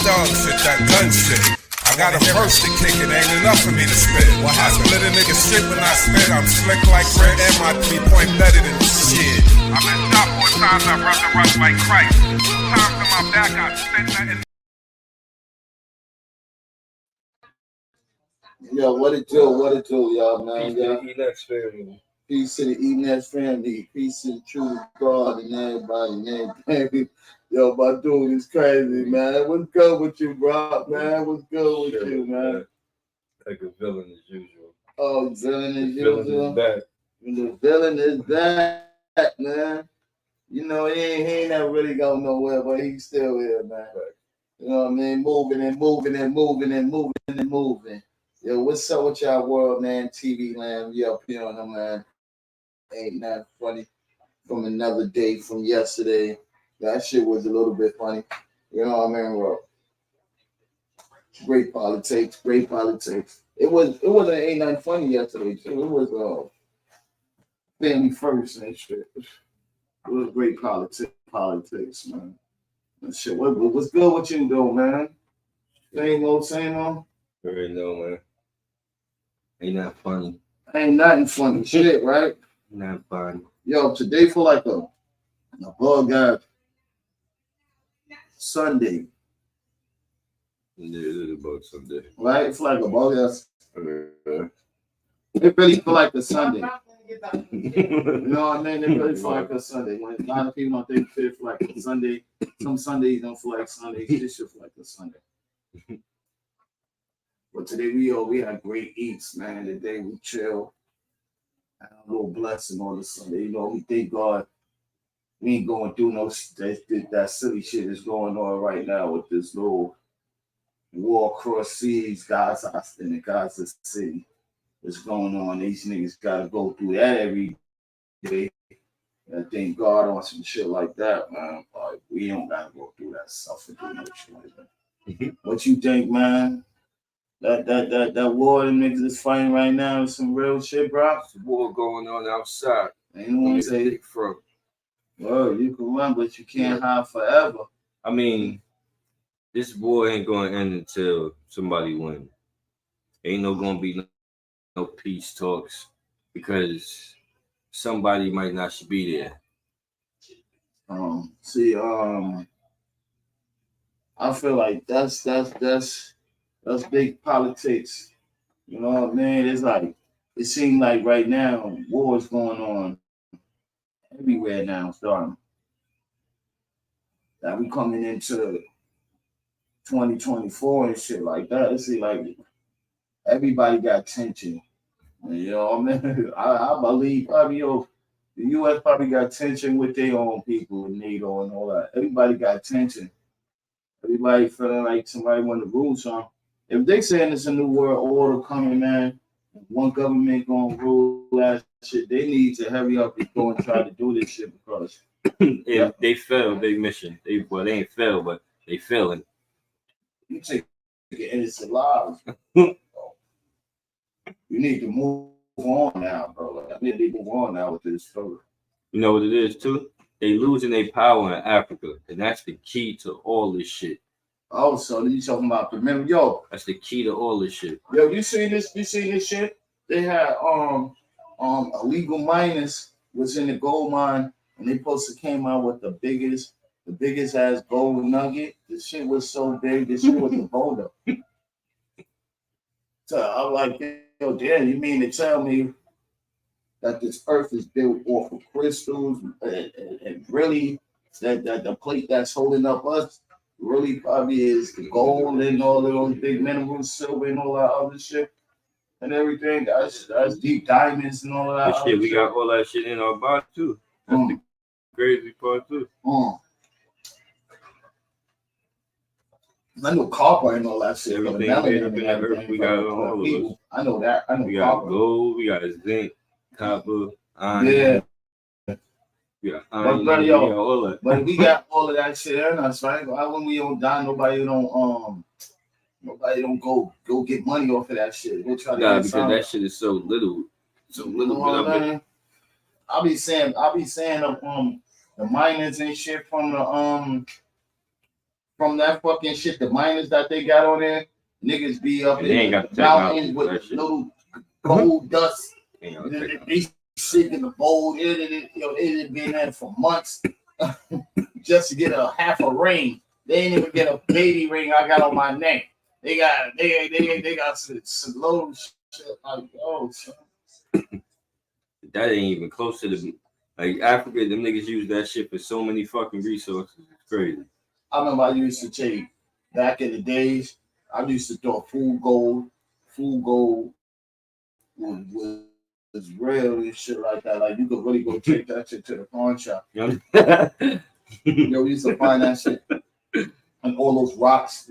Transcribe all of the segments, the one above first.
Dog shit, that gun shit. I got a verse to kick it, ain't enough for me to spit. Well, I split a nigga shit when I spit. I'm slick like Red and my 3-point better than shit. I've been stopped 4 times, I've run the rush like Christ. 2 times in my back, I spent that in. Yo, what it do, y'all, man? Peace to the E-Next family. Peace to the E-Next family. Peace to the true God and everybody and everything. Yo, my dude is crazy, man. What's good with you, bro? Man, what's good with you, man? Like a villain as usual. Oh, villain as usual. Villain is back. The villain is back, man. You know, he ain't never really going nowhere, but he's still here, man. Right. You know what I mean? Moving and moving and moving and moving and moving. Yo, what's up with y'all world, man? TV land, we up here on them, man. Ain't that funny? From another day from yesterday. That shit was a little bit funny. You know what I mean? Well, great politics. It wasn't ain't nothing funny yesterday, too. It was family first and shit. It was great politics, man. And shit, what's good with you though, man? Same old. You already know, man. Ain't that funny. Ain't nothing funny shit, right? Not fun. Yo, today for like a bug guy. Sunday. Yeah, it is about Sunday. Right? It's like a bogus. It really feel like a Sunday. You know what I mean? It really feel like a Sunday. When a lot of people don't think it feel like a Sunday. Some Sundays don't feel like Sundays. This should feel like a Sunday. But today we had great eats, man. Today we chill. Had a little blessing on the Sunday. You know, we thank God. We ain't going through that silly shit that's going on right now with this little war across seas, Gaza in the Gaza City. What's going on? These niggas gotta go through that every day. And thank God on some shit like that, man. Like, we don't gotta go through that stuff and do no shit like that. What you think, man? That war them niggas is fighting right now is some real shit, bro. There's a war going on outside. Ain't no one say from. Well, you can run, but you can't hide forever. I mean, this war ain't going to end until somebody wins. Ain't gonna be no peace talks because somebody might not should be there. I feel like that's big politics. You know what I mean? It's like it seems like right now war is going on everywhere now, starting. That we coming into 2024 and shit like that. It seems like everybody got tension. You know what I mean? I believe probably the U.S. probably got tension with their own people, NATO and all that. Everybody got tension. Everybody feeling like somebody want to rule something. If they saying it's a new world order coming, man, one government gonna rule that shit, they need to hurry up and go and try to do this shit because if they fail their mission, they ain't failed, but they failing. You take innocent lives. You need to move on now, bro. I need to move on now with this story. You know what it is too? They losing their power in Africa, and that's the key to all this shit. Oh, so you talking about the member? Yo, that's the key to all this shit. Yo, you seen this? You seen this shit? They had illegal miners was in the gold mine, and they supposed to came out with the biggest ass gold nugget. The shit was so big. The shit was a boulder. So I'm like, yo, damn, you mean to tell me that this earth is built off of crystals and really that the plate that's holding up us really probably is the gold and all of those big minerals, silver and all that other shit and everything. That's deep diamonds and all of that. Shit, we got all that shit in our body too. That's the crazy part too. I know copper and all that shit. Everything made up in that earth, we got all of us. I know that. I know we copper. Got gold, we got zinc, copper, iron. Yeah, but brother, yo, but we got all of that shit in us, right? Why when we don't die, nobody don't go get money off of that shit. Go try to get because that shit is so little, But I mean, I'll be saying the miners and shit from that fucking shit, the miners that they got on there, niggas be up in the mountains with little gold dust. They shit in the bowl. They done been there for months just to get a half a ring. They ain't even get a baby ring I got on my neck. They got some low shit like, oh, that ain't even close to the like Africa. Them niggas use that shit for so many fucking resources. It's crazy. I remember I used to take back in the days. I used to throw full gold. Full gold was real and shit like that. Like you could really go take that shit to the pawn shop. We used to find that shit and all those rocks,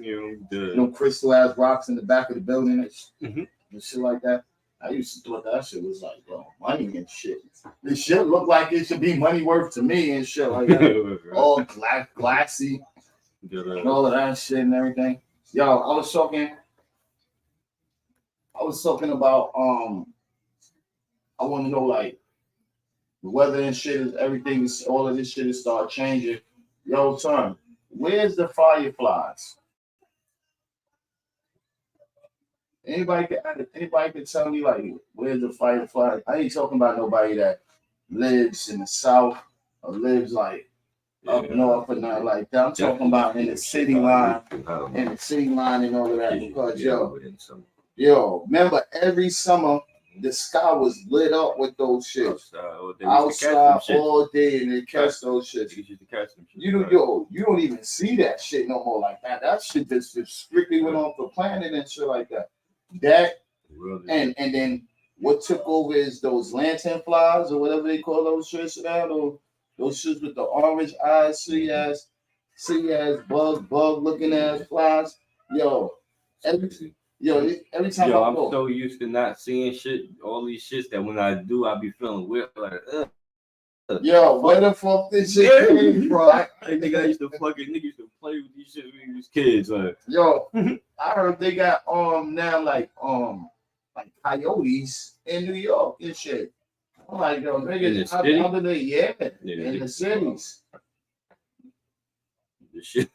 crystal ass rocks in the back of the building and shit like that. I used to thought that shit was like, bro, money and shit. This shit looked like it should be money worth to me and shit like that. All glassy and all of that shit and everything. Yo, I was talking about I want to know like the weather and shit is everything is all of this shit is start changing. Yo, son, where's the fireflies? Anybody can tell me like where's the fireflies? I ain't talking about nobody that lives in the south or lives like up north or nothing like that. I'm talking about in the city line and all of that. Because yo, remember every summer the sky was lit up with those shits. Outside all day and they catch those shits. You don't even see that shit no more like that. That shit just strictly went off the planet and shit like that. That and then what took over is those lantern flies or whatever they call those shits now. Those shits with the orange eyes, see as bug looking ass flies. Every time I'm so used to not seeing shit, all these shits that when I do, I be feeling weird. Like, yo, where the fuck this shit came from? I used to play with these shit when we was kids. Like, yo, I heard they got now like coyotes in New York and shit. I'm like, yo, niggas under in the cities. The shit.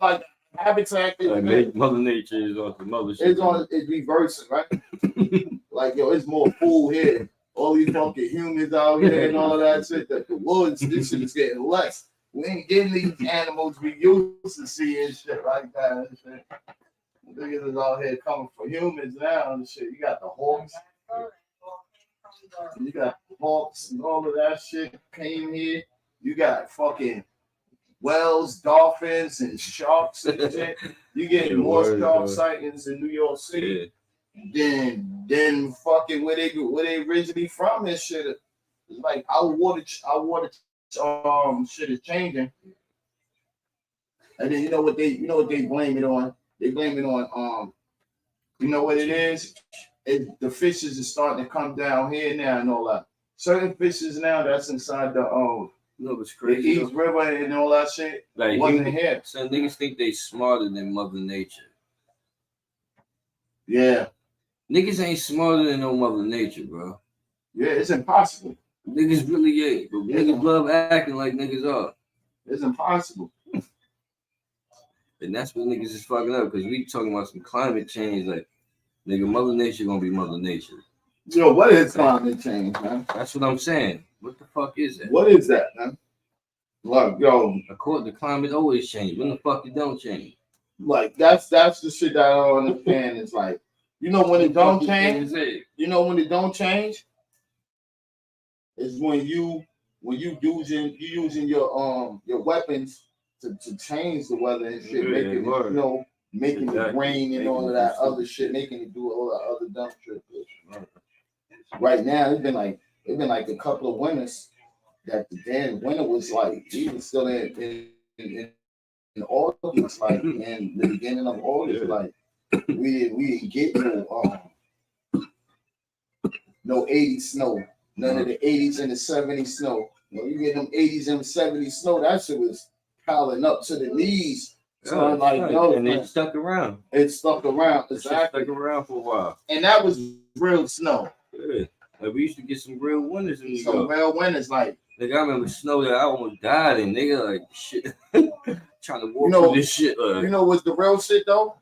Like habitat is like Mother Nature is on some other shit. It's reversing, right? Like, yo, it's more food here. All these fucking humans out here and all of that shit. The woods, this shit is getting less. We ain't getting these animals we used to see and shit like that and shit. Niggas is out here coming for humans now and shit. You got the hawks. You got hawks and all of that shit came here. You got fucking whales, dolphins, and sharks and shit. You getting more shark sightings in New York City than fucking where they originally from and shit. It's like our water shit is changing. And then you know what they blame it on? They blame it on you know what it is? The fishes are starting to come down here now and all that. Certain fishes now that's inside the it's crazy. The East River and all that shit. Like wasn't here. Some niggas think they smarter than Mother Nature. Yeah. Niggas ain't smarter than no Mother Nature, bro. Yeah, it's impossible. Niggas really ain't. But niggas love acting like niggas are. It's impossible. And that's what niggas is fucking up because we talking about some climate change. Like, nigga, Mother Nature gonna be Mother Nature. Yo, what is climate change, man? That's what I'm saying. What the fuck is that? What is that, man? Like, yo, according to climate, always change. When the fuck it don't change? Like, that's the shit that I don't understand. It's like, you know when it don't change. You know when it don't change is when you using your weapons to change the weather and shit, making it rain and all of that other shit, making it do all that other dumb shit. Right now, it's been like a couple of winters that the damn winter was like even still in August, like in the beginning of August, like we didn't get no 80s snow, none of the 80s and the 70s snow. When you get them 80s and 70s snow, that shit was piling up to the knees. So I'm like, yo, and it stuck around. It stuck around. Exactly. It stuck around for a while. And that was real snow. Yeah. Like we used to get some real winters in New York. Some real winters, like. Nigga, I remember snow that I almost died in. Nigga, like shit, trying to walk through this shit. You know what's the real shit though?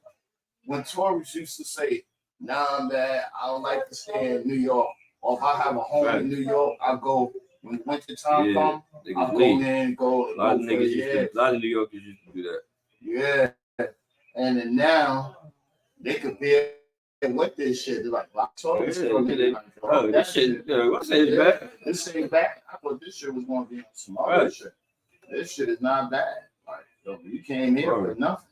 When tourists used to say, "Nah, man, I don't like to stay in New York," or if I have a home in New York, I go when winter time come. I go there and go. A lot of niggas, a lot of New Yorkers used to do that. Yeah, and then now they could be with this shit. They're like, this shit, what's it bad? This ain't bad. I thought this shit was gonna be some other shit. This shit is not bad. Like, yo, you came here for nothing.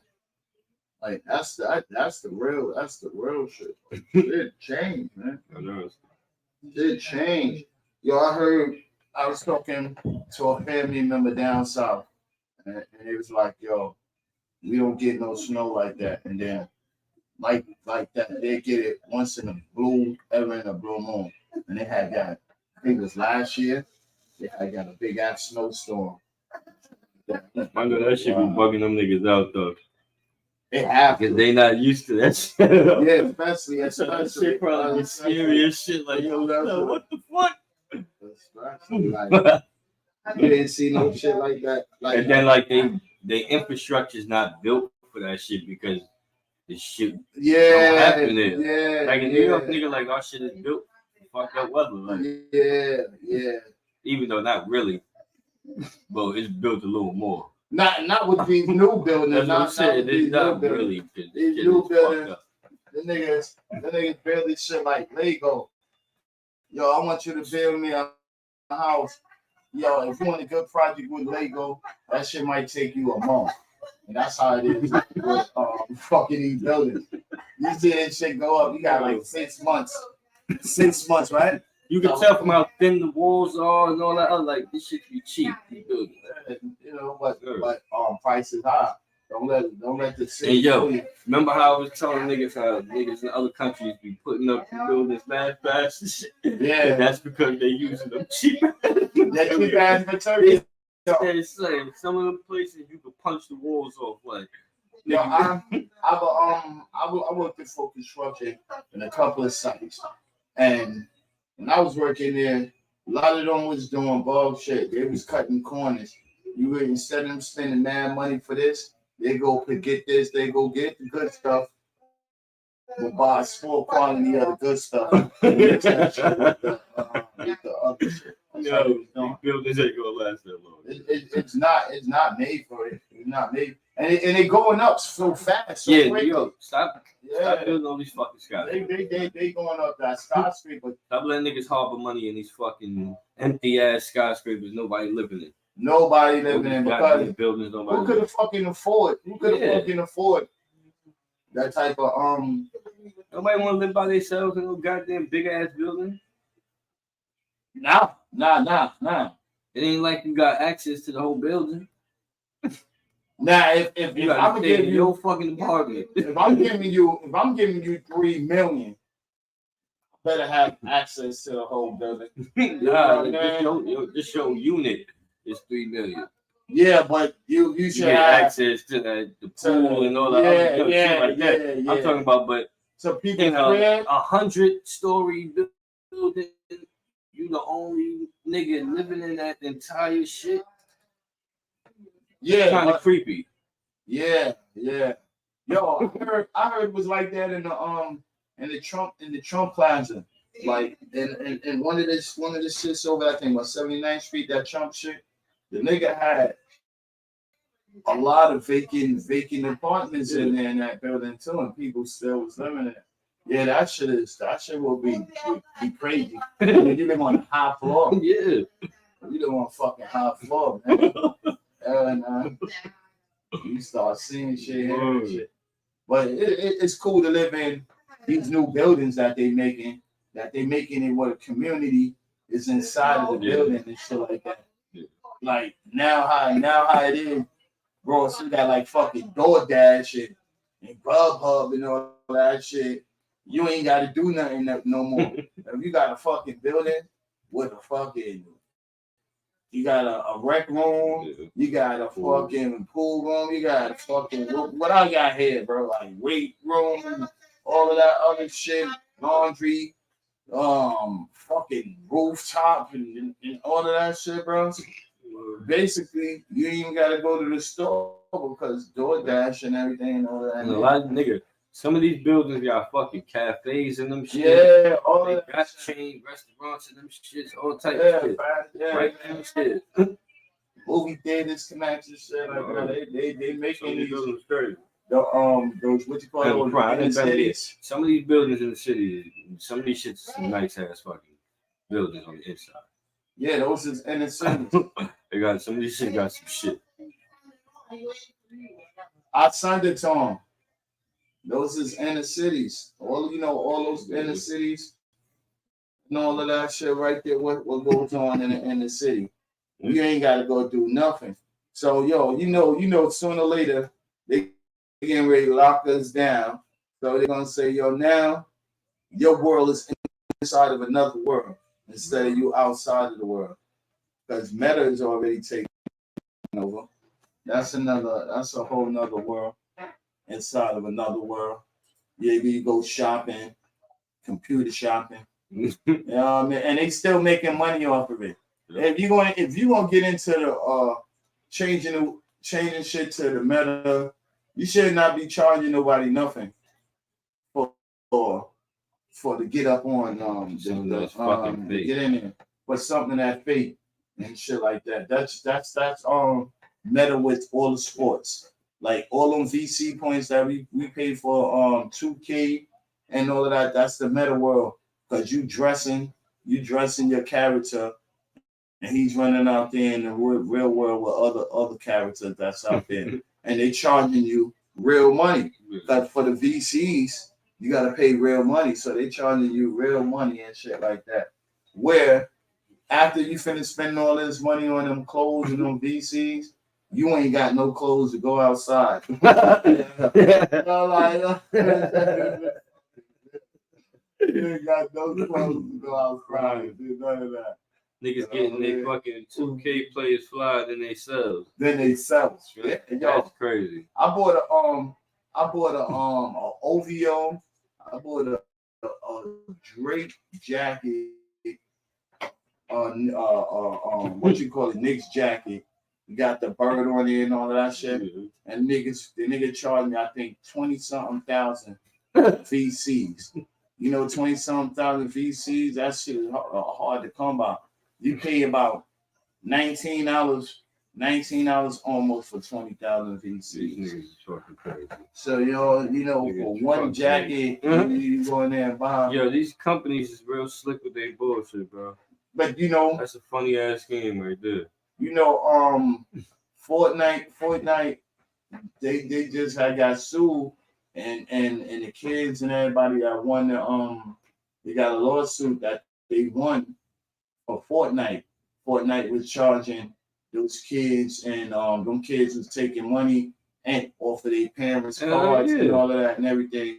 Like that's the real shit. It changed, man. It changed. Yo, I was talking to a family member down south, and it was like, yo, we don't get no snow like that, and then. Like that, they get it once in a blue moon, and they had that. I think it was last year. They had got a big ass snowstorm. I know that shit be bugging them niggas out though. They have because they not used to that shit. Yeah, especially that shit probably be scary as shit. Like yo, what the fuck? Especially like you didn't see no shit like that. Like, and then like they infrastructure's not built for that shit because. This shit don't happen there. Yeah, like in New York, nigga, like our shit is built for fucked up weather. Like, yeah. Even though not really, but it's built a little more. Not with these new buildings. That's what I'm saying. It's not really. These new buildings, the niggas build shit like Lego. Yo, I want you to build me a house. Yo, if you want a good project with Lego, that shit might take you a month. And that's how it is with fucking these buildings. You see that shit go up, you got like 6 months. 6 months, right? You can tell from how thin the walls are and all that. I was like, this shit be cheap. You know, but price is high. Don't let the city. Hey yo, remember how I was telling niggas how niggas in other countries be putting up the buildings mad fast and shit? Yeah. And that's because they using them cheap. That cheap ass material. Yeah, it's like some of the places you could punch the walls off. Like, yo, I worked for construction in a couple of sites, and when I was working there, a lot of them was doing bullshit. They was cutting corners. You would instead of them spending mad money for this, they go get this, they go get the good stuff. We'll buy a small quantity of the good stuff. With the other shit. No, buildings ain't gonna last that long. It's not made for it. It's not made, and they going up so fast. So quickly. Yo, stop building all these fucking skyscrapers. They going up that skyscraper. Stop letting niggas harbor money in these fucking empty ass skyscrapers. Nobody living in. Nobody living in because buildings. Who could have fucking afford? Who could have fucking afford that type of Nobody want to live by themselves in no goddamn big ass building. Nah. It ain't like you got access to the whole building. Now, if I'm giving you your fucking apartment, if I'm giving you $3 million, I better have access to the whole building. Just your unit is $3 million. Yeah, but you should get have access to the pool and all that other shit like that. Yeah. I'm talking about, but so people in a 100-story building, you the only nigga living in that entire shit. Yeah, kind of creepy. Yeah. Yo, I heard it was like that in the Trump Plaza, like in one of the shits over, I think, on 79th Street, that Trump shit. The nigga had a lot of vacant apartments in there in that building too, and people still was living in it. Yeah, that shit will be crazy. You live on a high floor. Yeah. You live on a fucking high floor, man. And you start seeing shit here and shit. But it's cool to live in these new buildings that they making it where the community is inside of the building and shit like that. Yeah. Like now how it is, bro, so you got like fucking DoorDash and Grubhub and all that shit. You ain't got to do nothing no more. If you got a fucking building with a fucking You got a rec room. You got a fucking pool room. You got a fucking what I got here, bro? Like weight room, all of that other shit, laundry, fucking rooftop, and all of that shit, bro. Basically, you ain't even gotta go to the store because DoorDash and everything and all that. And a lot of niggas. Some of these buildings got fucking cafes and them shit. Yeah, all they that got shit. Chain restaurants and them shits, all types of shit. Right downstairs. Movie theaters, connections, shit like that. They making these buildings crazy. Those what you call those in the cities. Some of these buildings in the city, some of these shits some nice ass fucking buildings on the inside. Yeah, those is in the cities. They got some of these shit got some shit. I signed it to them. Those is inner cities. All those inner cities and all of that shit right there. What goes on in the city? You ain't gotta go do nothing. So you know, sooner or later they getting ready to lock us down. So they're gonna say, now your world is inside of another world instead of you outside of the world. Because Meta is already taken over. That's a whole nother world. Inside of another world. Yeah, you go shopping, computer shopping. You know what I mean? And they still making money off of it. If you're gonna get into the changing shit to the Meta, you should not be charging nobody nothing for to get up on to get in there for something that fake and shit like that. That's Meta with all the sports. Like all them VC points that we pay for 2K and all of that, that's the Meta world. Because you dressing your character and he's running out there in the real world with other characters that's out there. And they charging you real money. Because for the VCs, you gotta pay real money. So they charging you real money and shit like that. Where after you finish spending all this money on them clothes and them VCs, you ain't got no clothes to go outside. You ain't got no clothes to go outside. None of that. Niggas getting their fucking 2K players fly, then they sell. Yeah, that's crazy. I bought a OVO. I bought a Drake jacket. What you call it? Knicks jacket. You got the bird on it and all of that shit. Mm-hmm. And the nigga charged me, I think, 20-something thousand VCs. 20-something thousand VCs, that shit is hard to come by. You pay about $19 almost for 20,000 VCs. So for one jacket, you go in there and buy. Yo, these companies is real slick with their bullshit, bro. But that's a funny ass game right there. Fortnite, they just had got sued, and the kids and everybody that won they got a lawsuit that they won for Fortnite. Fortnite was charging those kids, and them kids was taking money and off of their parents' cards and all of that and everything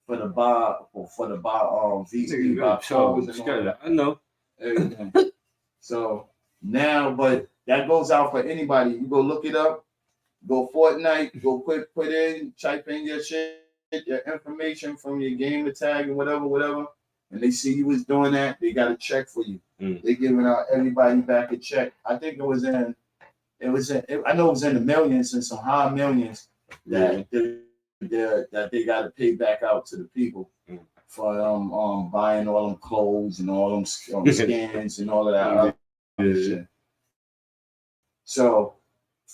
for the buy VC buy clothes and all that. I know everything. So now, but that goes out for anybody. You go look it up. Go Fortnite. Go type in your shit, your information from your gamer tag and whatever. And they see you was doing that. They got a check for you. They giving out everybody back a check. I think I know it was in the millions and some high millions that they got to pay back out to the people for buying all them clothes and all them skins and all of that shit. So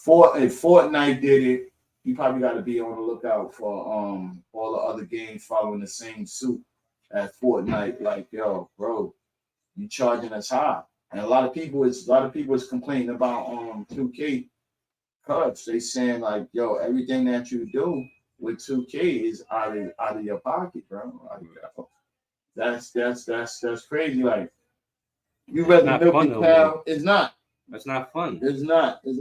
if Fortnite did it, you probably got to be on the lookout for all the other games following the same suit as Fortnite. Like, yo, bro, you charging us high. And a lot of people is complaining about 2K because they saying like, yo, everything that you do with 2K is out of your pocket, bro. Like, that's crazy. Like, you rather milk the cow? It's not. That's not fun. It's not. You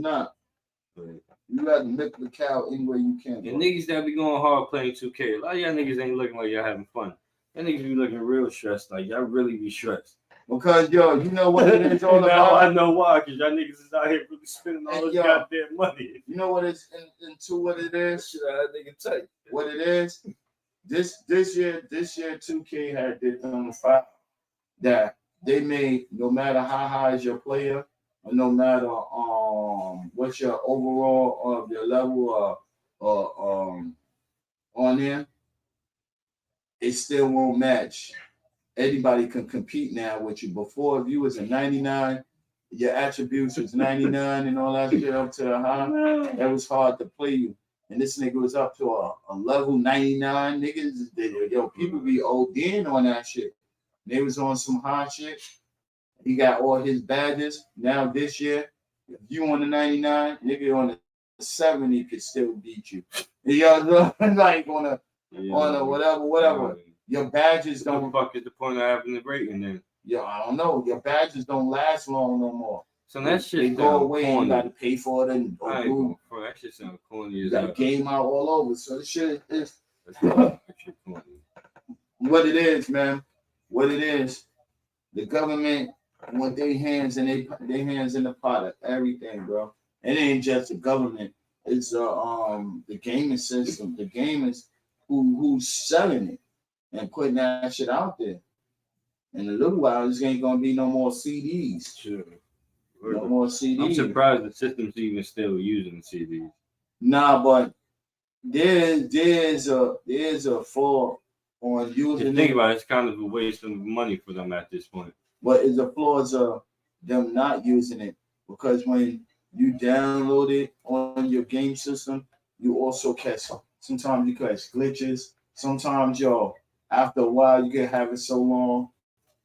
rather milk the cow any way you can. And niggas that be going hard playing 2K, a lot of y'all niggas ain't looking like y'all having fun. Y'all niggas be looking real stressed. Like, y'all really be stressed. Because yo, you know what it is all now about. I know why, because y'all niggas is out here really spending all this goddamn money. You know what it's into what it is? Shit, I nigga tight. What it is? This year 2K had this on the file that they made no matter how high is your player, or no matter what's your overall of your level on there, it still won't match. Anybody can compete now with you. Before, if you was a 99, your attributes was 99 and all that shit up to the high, that was hard to play you. And this nigga was up to a level 99. Niggas, yo, people be ODing on that shit. They was on some high shit. He got all his badges. Now this year, if you on the 99, nigga on the 70 could still beat you. Yo, like on a whatever. Your badges don't. What the fuck is the point of having the rating then? Yeah, I don't know. Your badges don't last long no more. So that shit they go away. Corny. You got to pay for it and bro, that shit sound corny. You got game out all over. So the shit is corny. What it is, man. What it is. The government want their hands in the pot of everything, bro. It ain't just the government. It's the gaming system. The gamers who's selling it and putting that shit out there. In a little while, there ain't gonna be no more CDs. Sure. No more CDs. I'm surprised the system's even still using CDs. Nah, but there's a flaw on using. If you think about it, it's kind of a waste of money for them at this point. But it's the flaws of them not using it, because when you download it on your game system, you also catch. Sometimes you catch glitches. Sometimes after a while, you can have it so long.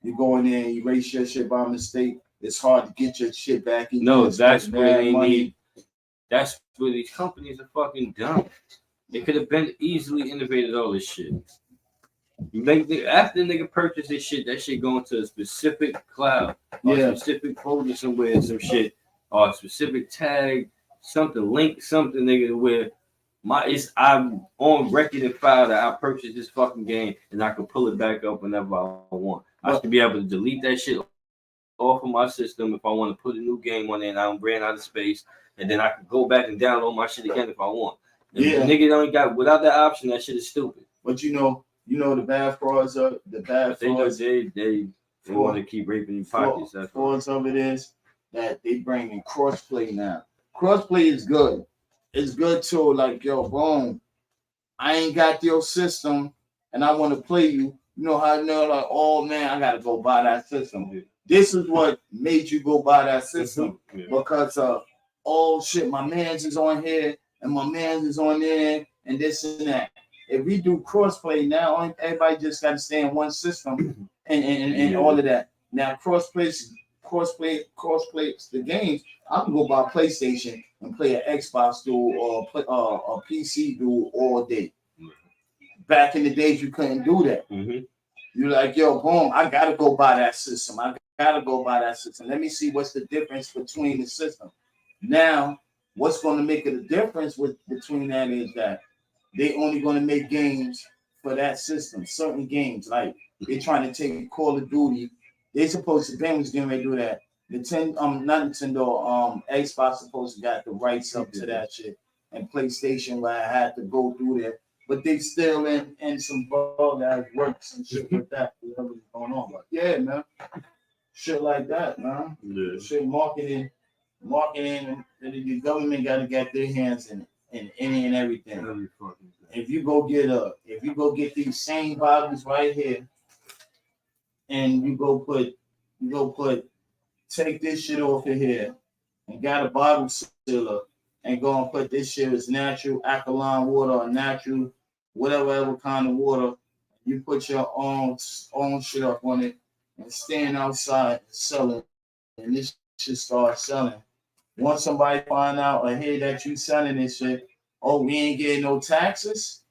You go in there and you erase your shit by mistake. It's hard to get your shit back. No, that's where they need. That's where these companies are fucking dumb. They could have been easily innovated all this shit. After the nigga purchase this shit, that shit going to a specific cloud, or a specific folder somewhere, some shit, or a specific tag, something link, something nigga where I'm on record and file that I purchased this fucking game and I can pull it back up whenever I want. I should be able to delete that shit off of my system if I want to put a new game on there and I ran out of space, and then I can go back and download my shit again if I want. And the nigga don't got without that option, that shit is stupid. But you know the bad frauds are the bad frauds. They want to keep raping your pockets. That's frauds of it is that they bring in crossplay now. Crossplay is good. It's good too. Like, yo, boom, I ain't got your system and I want to play you. You know how like, oh man, I gotta go buy that system. Yeah. This is what made you go buy that system. Yeah. Because oh shit, my man's is on here and my man's is on there and this and that. If we do crossplay now, everybody just got to stay in one system and all of that. Now crossplay the games. I can go buy a PlayStation and play an Xbox duel or a PC duel all day. Back in the days, you couldn't do that. Mm-hmm. You're like, yo, boom, I gotta go buy that system. Let me see what's the difference between the system. Now, what's going to make it a difference between that is that they only going to make games for that system. Certain games, like they're trying to take Call of Duty. They supposed to games getting ready to do that. Xbox supposed to got the rights up to that shit, and PlayStation where I had to go through there. But they still in some bug that works and shit with that. Whatever's going on. But yeah, man. Shit like that, man. Yeah. Shit marketing, and the government gotta get their hands in it. And any and everything. If you go get these same bottles right here, and you go put take this shit off of here, and got a bottle sealer, and go and put this shit as natural alkaline water or natural whatever kind of water. You put your own shit up on it and stand outside and sell it, and this shit start selling. Once somebody find out or hear that you selling this shit, oh, we ain't getting no taxes.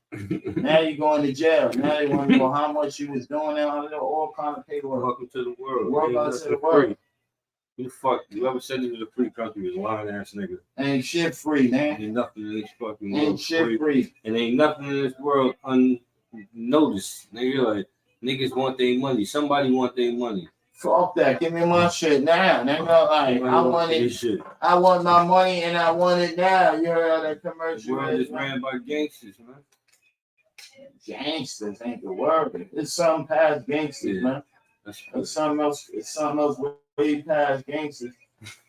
Now you going to jail. Now they want to know how much you was doing and all kind of paperwork. Welcome to the world. Welcome to the world. You ever said it was a free country is a lying ass nigga. Ain't shit free, man. Ain't nothing in this fucking world. Ain't shit free. And ain't nothing in this world unnoticed. Nigga, like niggas want their money. Somebody want their money. Fuck that. Give me my shit now. Nigga, like, I want my money and I want it now. You heard how that commercial? The world is ran by gangsters, man. Gangsters ain't the word. It's something past gangsters, man. It's something else. It's something else way past gangsters.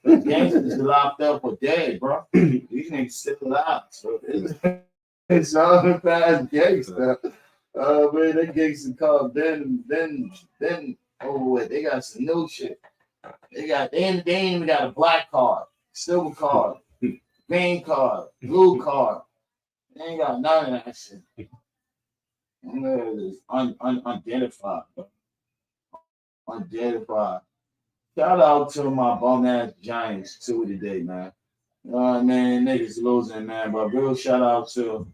Gangsters are locked up for dead, bro. These niggas still alive. So it's something past gangster. Man, that gangster called then. Oh wait, they got some new shit. They ain't even got a black card, silver card, green card, blue card. They ain't got none of that shit. It's unidentified. Unidentified. Shout out to my bum ass Giants too today, man. Man, niggas losing, man. But real shout out to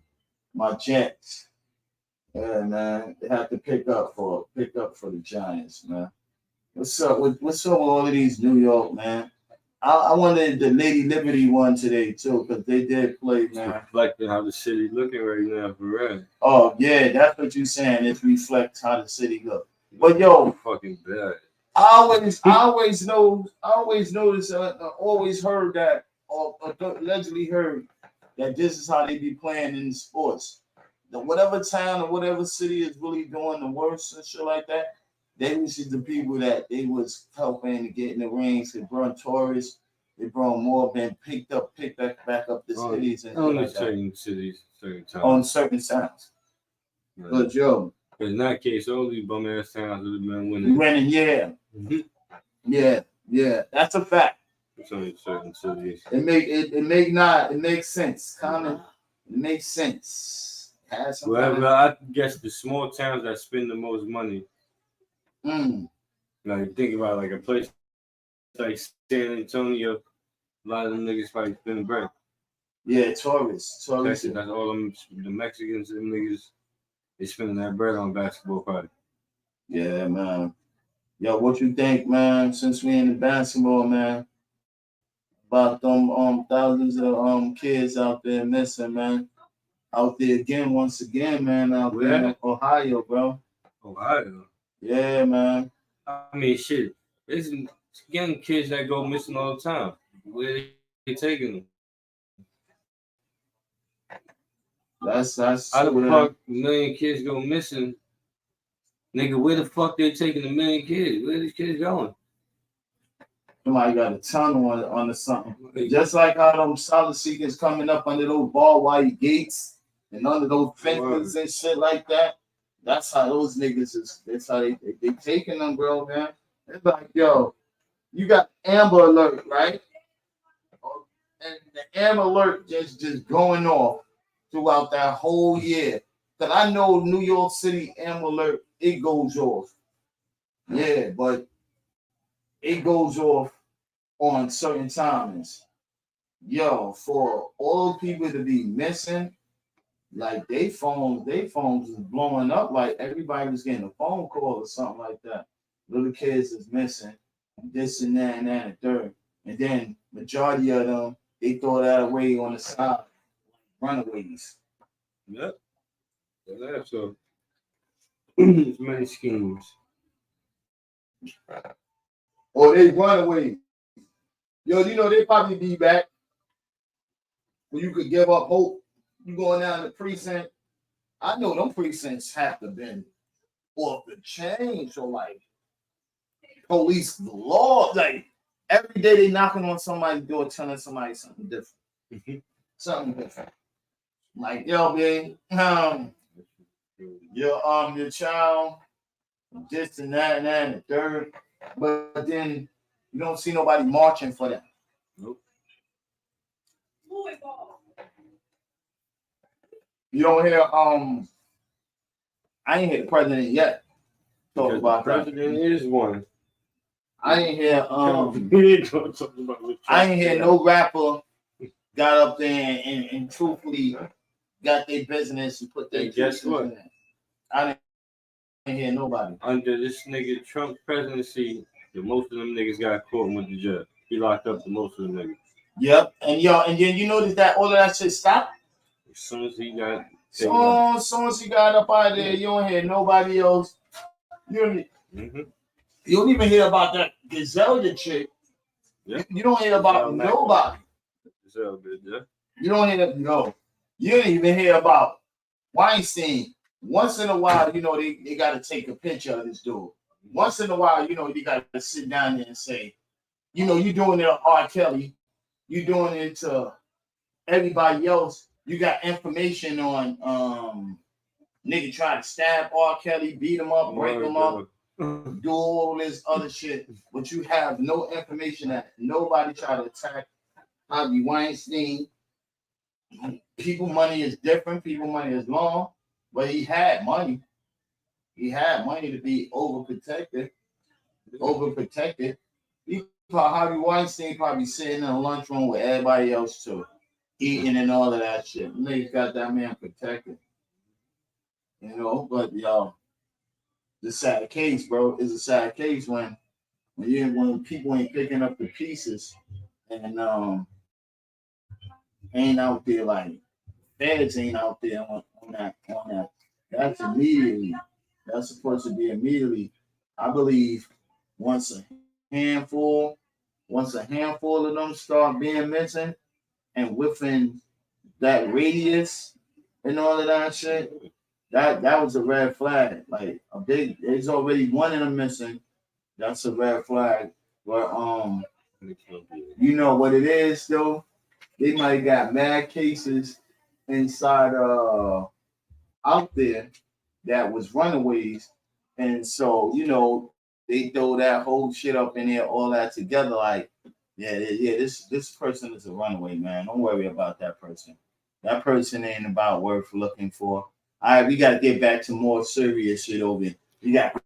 my Jets. Yeah, man. They have to pick up for the Giants, man. What's up with all of these New York, man? I wanted the Lady Liberty one today too, because they did play, man. It's reflecting how the city looking right now, for real. Oh yeah, that's what you're saying. It reflects how the city look. But yo, fucking bad. I always noticed, always heard that, or allegedly heard that this is how they be playing in the sports. Whatever town or whatever city is really doing the worst and shit like that, they was the people that they was helping to get in the rings. They brought tourists. They brought more than picked back up the cities and only certain cities, certain towns. On certain towns. Right. But yo, in that case, all these bum ass towns would have been winning. Yeah. Mm-hmm. Yeah. That's a fact. It's only certain cities. It makes sense. It makes sense. Well, I guess the small towns that spend the most money. Like think about like a place like San Antonio, a lot of them niggas probably spend bread. Yeah, tourists. That's all them the Mexicans and niggas. They spending that bread on basketball party. Yeah, man. Yo, what you think, man? Since we in the basketball, man, about them thousands of kids out there missing, man. Out there once again, man. Out there in Ohio, bro. Ohio. Yeah, man. I mean, shit. There's young kids that go missing all the time. Where they taking them? That's how the fuck a million kids go missing? Nigga, where the fuck they taking a million kids? Where these kids going? Somebody got a tunnel on the something. Just like how them solid seekers coming up under those barbed wire gates and under those fences and shit like that. That's how those niggas is. That's how they taking them, bro, man. It's like, yo, you got Amber Alert, right? And the Amber Alert just going off throughout that whole year. Because I know New York City Amber Alert, it goes off. Yeah, but it goes off on certain times. Yo, for all people to be missing, like they phones was blowing up. Like everybody was getting a phone call or something like that. Little kids is missing, this and that and that and third. And then majority of them, they throw that away on the side, runaways. Yep. Yeah, so there's many schemes. Or they run away. Yo, you know they probably be back. Where you could give up hope. You going down the precinct. I know them precincts have to been off the chain. So like police law, like every day they knocking on somebody's door, telling somebody something different. Something different. Like, yo, man, your child, this and that and the third, but then you don't see nobody marching for them. Nope. You don't hear I ain't hear the president yet talk about that. The president is one. I ain't hear I ain't hear no rapper got up there and truthfully got their business and put their guess what? In it. I didn't hear nobody. Under this nigga Trump's presidency, the most of them niggas got caught with the judge. He locked up the most of them niggas. Yep, and then you notice that all of that shit stopped. As soon as he got soon as he got up out of there, you don't hear nobody else. You know, You don't even hear about that Griselda chick. Yeah. You don't hear about nobody. So good, yeah. You don't hear You don't even hear about Weinstein. Once in a while, they got to take a picture of this dude. Once in a while, they got to sit down there and say, you doing it to R. Kelly, you doing it to everybody else. You got information on nigga try to stab R. Kelly, beat him up, break him up, do all this other shit, but you have no information that nobody try to attack Harvey Weinstein. People money is different. People money is long, but he had money. He had money to be overprotected. Harvey Weinstein probably sitting in a lunchroom with everybody else too, eating and all of that shit. Niggas got that man protected. But the sad case, bro, is a sad case when people ain't picking up the pieces and ain't out there like feds ain't out there on that. That's immediately. That's supposed to be immediately. I believe once a handful of them start being missing, and within that radius and all of that shit, that was a red flag. Like there's already one of them missing. That's a red flag. But you know what it is though? They might have got mad cases inside out there that was runaways, and so they throw that whole shit up in there, all that together. Like, yeah, this person is a runaway, man. Don't worry about that person. That person ain't about worth looking for. All right, we got to get back to more serious shit over here. We got to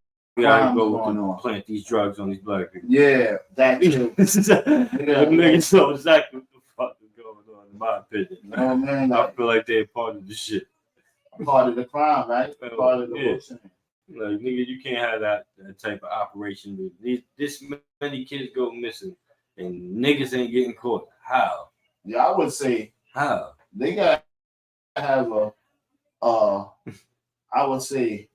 go on. Plant these drugs on these black people. Yeah, that too. Niggas know exactly what the fuck is going on, in my opinion. Oh, man, I feel like they're part of the shit. Part of the crime, right? Part of the bullshit. Like, nigga, you can't have that type of operation. This many kids go missing, and niggas ain't getting caught. How? Yeah, I would say how they gotta have I would say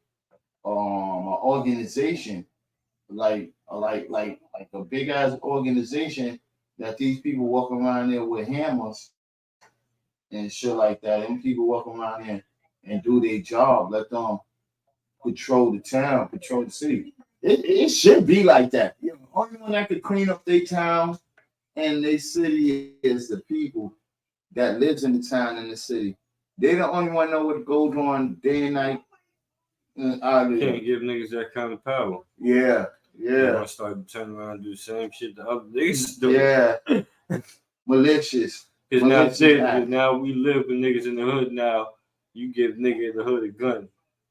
an organization like a big ass organization that these people walk around there with hammers and shit like that, and people walk around there and do their job. Let them patrol the town, patrol the city. It should be like that. The only one that could clean up their town and their city is the people that lives in the town and the city. They the only one know what goes on day and night. Can't give niggas that kind of power. Yeah. They want to start turning around and do the same shit the other niggas do. Yeah. Malicious. Because now we live with niggas in the hood now. You give nigga in the hood a gun.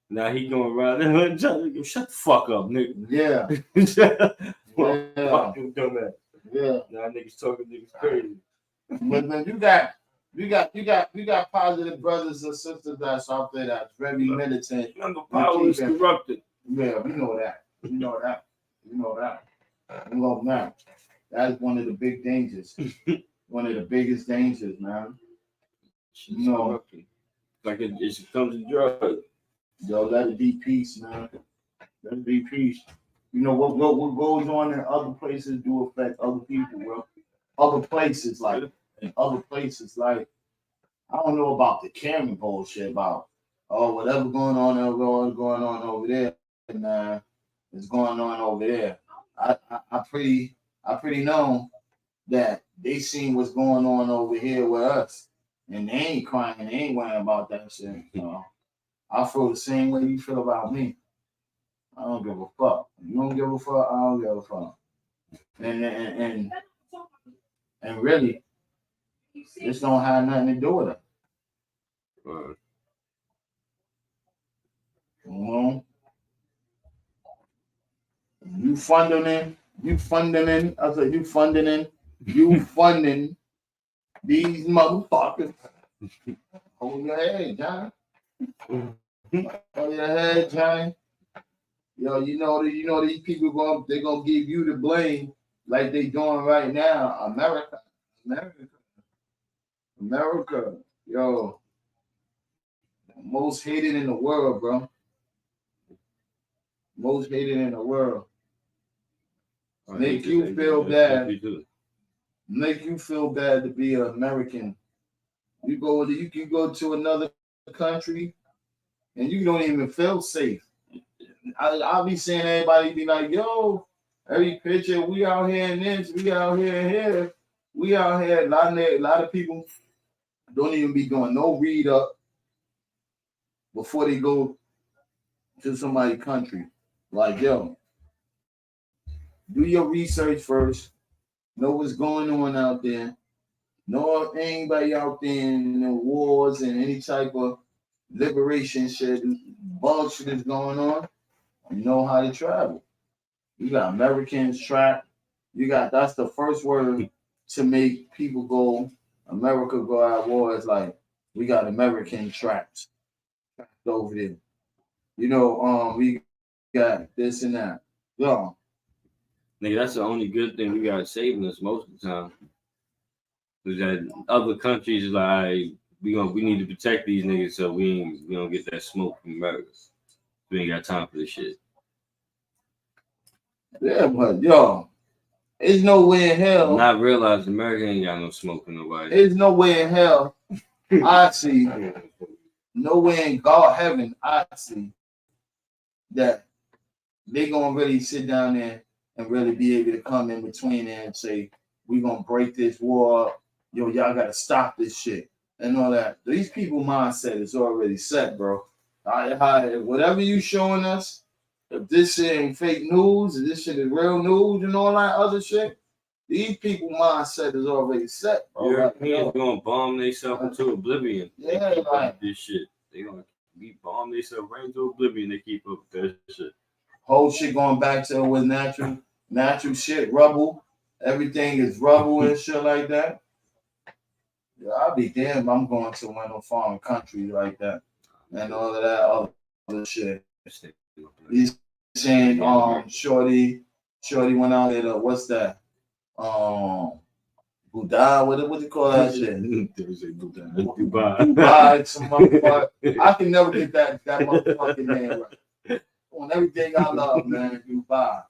Now he going around the hood and telling you, shut the fuck up, nigga. Yeah. Fuck you dumbass. Yeah. Now niggas talking niggas crazy. But then you got positive brothers and sisters that's out there that's very militant. Number power is corrupted. Yeah, we know that. We know that. That's one of the big dangers. One of the biggest dangers, man. Like it comes to drugs. Yo, let it be peace, man. Let it be peace. You know what goes on in other places do affect other people, bro. Other places like I don't know about the Cameron bullshit about whatever going on over there, man. Is going on over there. I pretty know that they seen what's going on over here with us, and they ain't crying, they ain't worrying about that shit. I feel the same way you feel about me. I don't give a fuck. You don't give a fuck. I don't give a fuck. And really, this don't have nothing to do with it. Right. You funding these motherfuckers. Hold your head, Johnny. Hold your head, Johnny. Yo, you know these people they're gonna give you the blame like they doing right now. America. Yo. Most hated in the world, bro. Most hated in the world. make you feel bad. Make you feel bad to be an American. You can go to another country and you don't even feel safe. I'll be seeing everybody be like, yo, every picture, we out here in this, we out here and here, we out here. A lot of people don't even be doing no read up before they go to somebody's country. Like, yo, do your research first. Know what's going on out there. Know anybody out there in the wars and any type of liberation shit, bullshit is going on. You know how to travel. You got Americans trapped. That's the first word to make people go, America go at war. It's like, we got American trapped over there. You know, we got this and that. Yo. Nigga, that's the only good thing we got saving us most of the time. Is that other countries like we need to protect these niggas so we don't get that smoke from America. We ain't got time for this shit. Yeah, but yo, there's no way in hell. Not realize America ain't got no smoke for nobody. There's no way in hell I see. No way in God heaven I see that they gonna really sit down there and really be able to come in between there and say, we gonna break this war up. Yo, y'all gotta stop this shit and all that. These people mindset is already set, bro. Whatever you showing us, if this shit ain't fake news, if this shit is real news and all that other shit, these people mindset is already set, bro. Europeans gonna bomb themselves into oblivion. Yeah, they keep like up this shit. They gonna bomb themselves right into oblivion. They keep up with that shit. Whole shit going back to with natural shit, rubble. Everything is rubble and shit like that. Yeah, I'll be damned. I'm going to one of them foreign countries like that and all of that other shit. He's saying, Shorty went out there. What's that? Buddha. What do you call that shit? Dubai. Some motherfucker. I can never get that motherfucking name right. On everything I love, man, Dubai.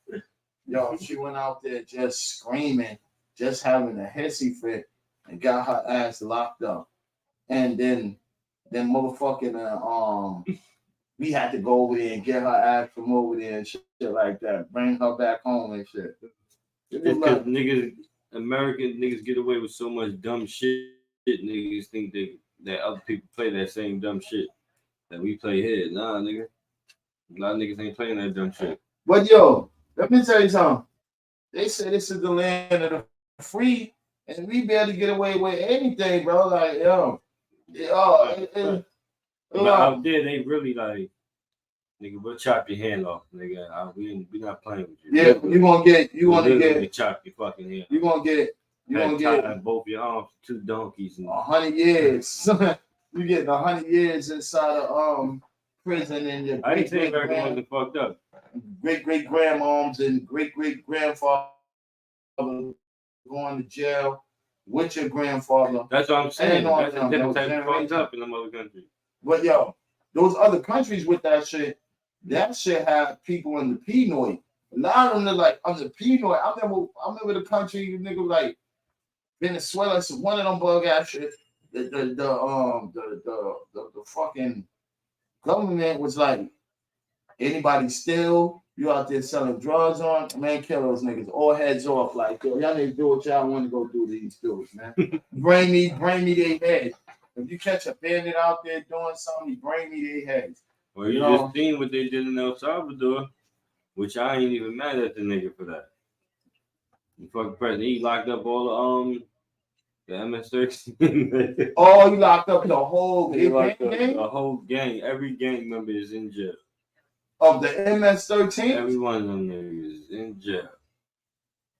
Yo, she went out there just screaming, just having a hissy fit, and got her ass locked up. And then motherfucking we had to go over there and get her ass from over there and shit like that. Bring her back home and shit. Because American niggas get away with so much dumb shit. Niggas think that other people play that same dumb shit that we play here. Nah, nigga. A lot of niggas ain't playing that dumb shit. But yo, let me tell you something. They say this is the land of the free, and we barely get away with anything, bro. Like, yo. But out there, they really like, nigga, we'll chop your hand off, nigga. We not playing with you. Yeah, you gonna get chop your fucking hand. You gonna get both your arms, 2 donkeys, and 100 years. You getting 100 years inside of prison, and your I didn't say America wasn't fucked up. Great grandmoms and great grandfather going to jail with your grandfather. That's what I'm saying. That's a different type of fucked up in them other countries. But yo, those other countries with that shit have people in the Pinoy. A lot of them are like on the Pinoy. I remember the country nigga like Venezuela. So one of them bug ass shit. The fucking government was like, anybody steal, you out there selling drugs on, man, kill those niggas. All heads off. Like, yo, y'all need to do what y'all want to go do to these dudes, man. bring me their heads. If you catch a bandit out there doing something, bring me their heads. Well, you just seen what they did in El Salvador, which I ain't even mad at the nigga for that. The fucking president, he locked up all the MS-13. Oh, he locked up the whole gang? The whole gang. Every gang member is in jail. Of the MS-13? Every one of them niggas is in jail.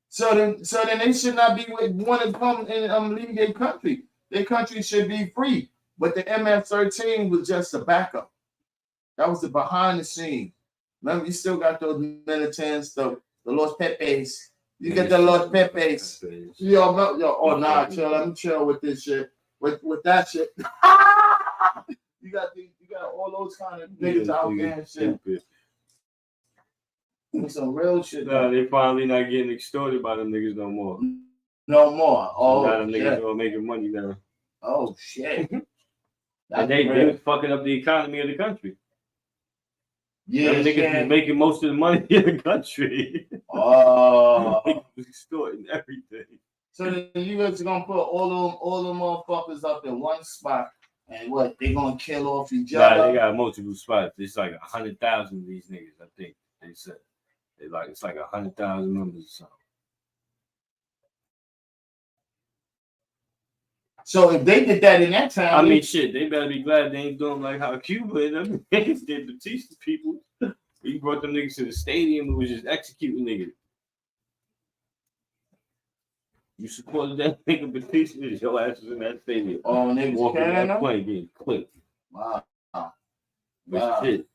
So then they should not be want to come and leave their country. Their country should be free. But the MS-13 was just a backup. That was the behind the scene. Remember, you still got those militants, the Los Pepes. You get the Los Pepes. Chill. Let me chill with this shit. With that shit. You got all those kind of niggas out there and shit. Some real shit. Nah, they finally not getting extorted by them niggas no more. No more. Oh, now them shit. niggas are making money now. Oh shit. And they was fucking up the economy of the country. Yeah, them niggas was making most of the money in the country. Oh. They was extorting everything. So then you guys are gonna put all them motherfuckers up in one spot, and what they gonna kill off each other? Nah, they got multiple spots. It's like 100,000 of these niggas. I think they said it's like 100,000 members or something. So if they did that in that time, I mean, shit, they better be glad they ain't doing like how Cuba and them niggas did Batista people. He brought them niggas to the stadium and was just executing niggas. You supported that nigga Batista, your ass was in that stadium. Oh, niggas walking that plane getting clipped. Wow. Shit.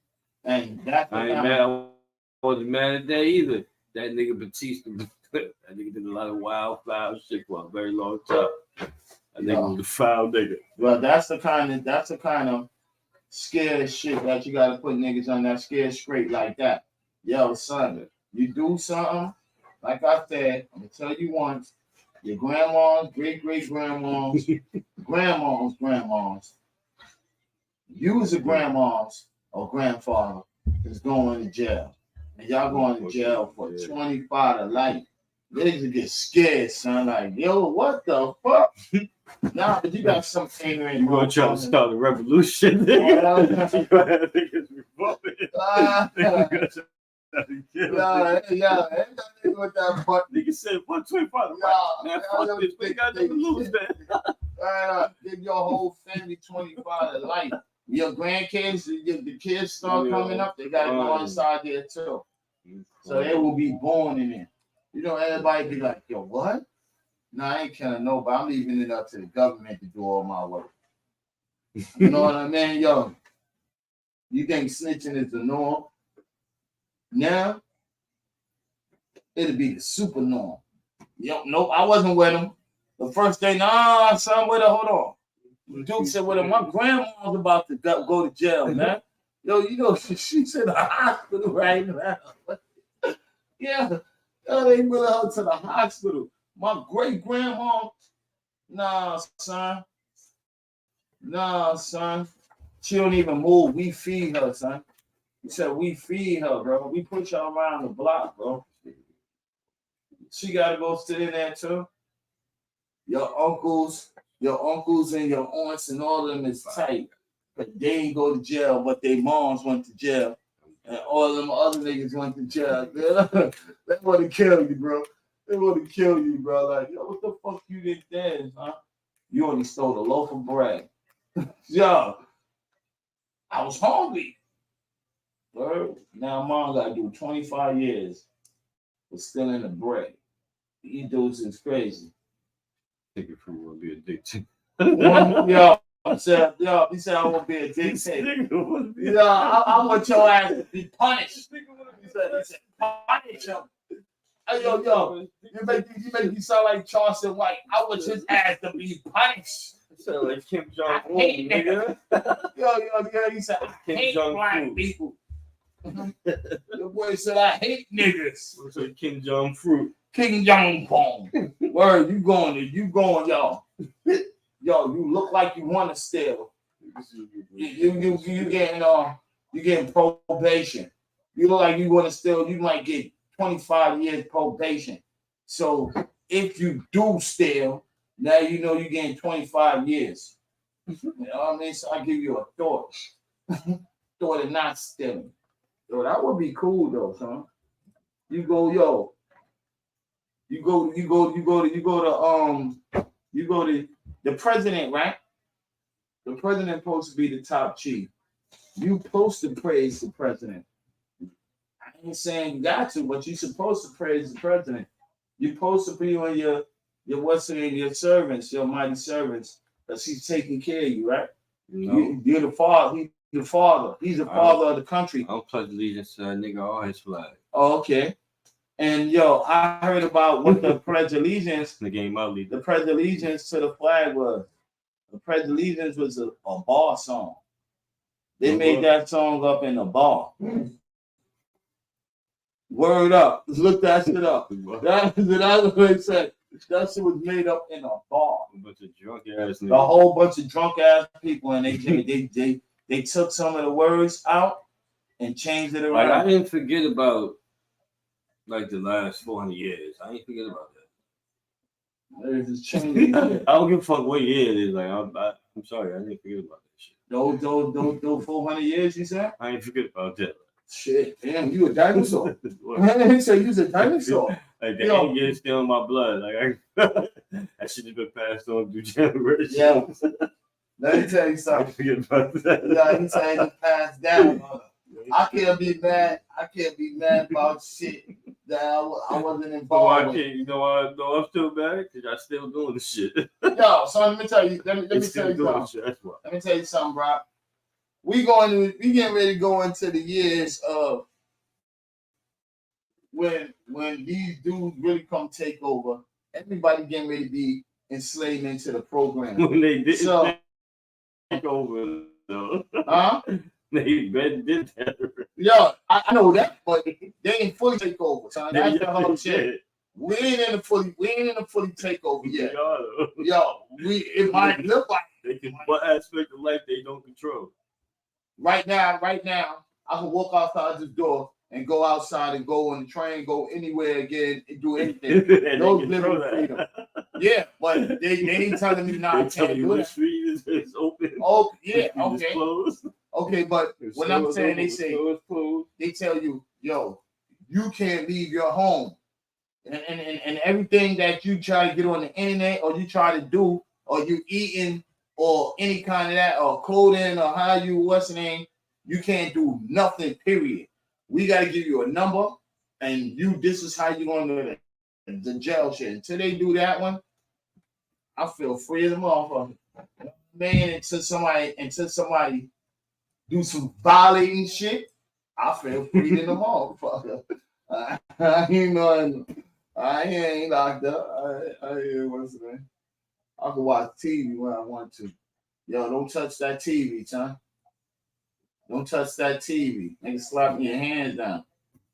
And that's I ain't mad. I wasn't mad at that either. That nigga Batista, that nigga did a lot of wild, foul shit for a very long time. That nigga was a foul nigga. Well, that's the kind of scared shit that you gotta put niggas on, that scared straight like that. Yo, son, you do something, like I said, I'm gonna tell you once, your grandmas, great-great-grandmas, grandmas, you as a grandmas or grandfather is going to jail. And y'all going to jail for 25 to life. Niggas get scared, son. Like, yo, what the fuck? Nah, but you got some ignorant. You gonna try to start a revolution? Niggas revolting. With that butt. Nigga said 125. Man, fuck this. We got nothing to lose, man. Give your whole family 25 to life. Your grandkids, the kids start coming up, they gotta go inside there too. So they will be born in there. You know, everybody be like, yo, what? No, I ain't killing nobody. I'm leaving it up to the government to do all my work. You know what I mean? Yo, you think snitching is the norm? Now, it'll be the super norm. Yo, nope, I wasn't with him. The first day, nah, son, with her, hold on. Duke said, well, my grandma's about to go to jail, man. Yo, you know, she's in the hospital right now. Yeah, they brought her to the hospital. My great-grandma, nah, son. She don't even move. We feed her, son. He said, we feed her, bro. We push her around the block, bro. She got to go sit in there, too. Your uncles and your aunts and all of them is tight. But they ain't go to jail, but their moms went to jail. And all them other niggas went to jail. They want to kill you, bro. They want to kill you, bro. Like, yo, what the fuck you did there, huh? You only stole a loaf of bread. Yo, I was hungry. Bro, now mom got to do 25 years for stealing the bread. You dudes is crazy. Think your fruit will be addicted. Yo, he said I won't be addicted. Yo, I want your ass to be punished. He said punish him. Hey, yo, you make me sound like Charleston White. I want his ass to be punished. Sound like Kim Jong-un, nigga. Yo, he said, I hate black people. Your boy said, I hate niggas. What's like Kim Jong-fruit? King Jong-pong. Word, you going, y'all. Yo, you look like you want to steal. You getting probation. You look like you want to steal. You might get 25 years probation. So if you do steal, now you know you're getting 25 years. You know what I mean? So I give you a thought. Thought of not stealing. Yo, that would be cool though, son. You go to the president, right? The president supposed to be the top chief. You supposed to praise the president. I ain't saying you got to, but you supposed to praise the president. You supposed to be on your your servants, your mighty servants, because he's taking care of you, right? No. You're the father. He's the father. He's the father of the country. I'll pledge allegiance to that nigga or his flag. Oh, okay. And yo, I heard about what the pledge allegiance. The game out. The pledge allegiance to the flag was. The pledge allegiance was a bar song. They made that song up in a bar. Word up. Look that shit up. That's what they said. That shit was made up in a bar. A bunch of drunk ass niggas. A whole bunch of drunk ass people, and they took some of the words out and changed it around. Like, I didn't forget about like the last 400 years. I didn't forget about that. They're just changing. I don't give a fuck what year it is. Like, I'm sorry, I didn't forget about that shit. Those 400 years, you said? I didn't forget about that. Shit, damn, you a dinosaur. He said you was a dinosaur. Like, the anger is still in my blood. Like, that shit has been passed on through generations. Yeah. Let me tell you something. I forget about that. Yeah, he said it's passed down. I can't be mad. I can't be mad about shit that I wasn't involved with. You know why I know I'm still mad? Because I still doing the shit. Yo, son, let me tell you. Let me tell you something. Let me tell you something, bro. We getting ready to go into the years of when these dudes really come take over. Everybody getting ready to be enslaved into the program. When they didn't take over, though. Huh? They did that. Yo, I know that, but they ain't fully take over. Son. That's the whole shit. We ain't in a fully takeover yet. Yo, it might look like they can. What aspect of life they don't control? Right now, I can walk outside this door and go outside and go on the train, go anywhere again and do anything. No living freedom. Yeah, but they ain't telling me now. I can't do it. Street is open. Oh, yeah, okay. Closed. Okay, but when I'm saying they tell you, yo, you can't leave your home. And everything that you try to get on the internet or you try to do or you eating or any kind of that or clothing or how you what's the name, you can't do nothing, period. We got to give you a number and this is how you're going to the jail shit. Until they do that one, I feel free as a motherfucker. Man, until somebody do some violating shit, I feel free in the motherfucker. I ain't locked up. I ain't what's the name. I can watch TV when I want to. Yo, don't touch that TV, son. Don't touch that TV. Nigga slap your hands down.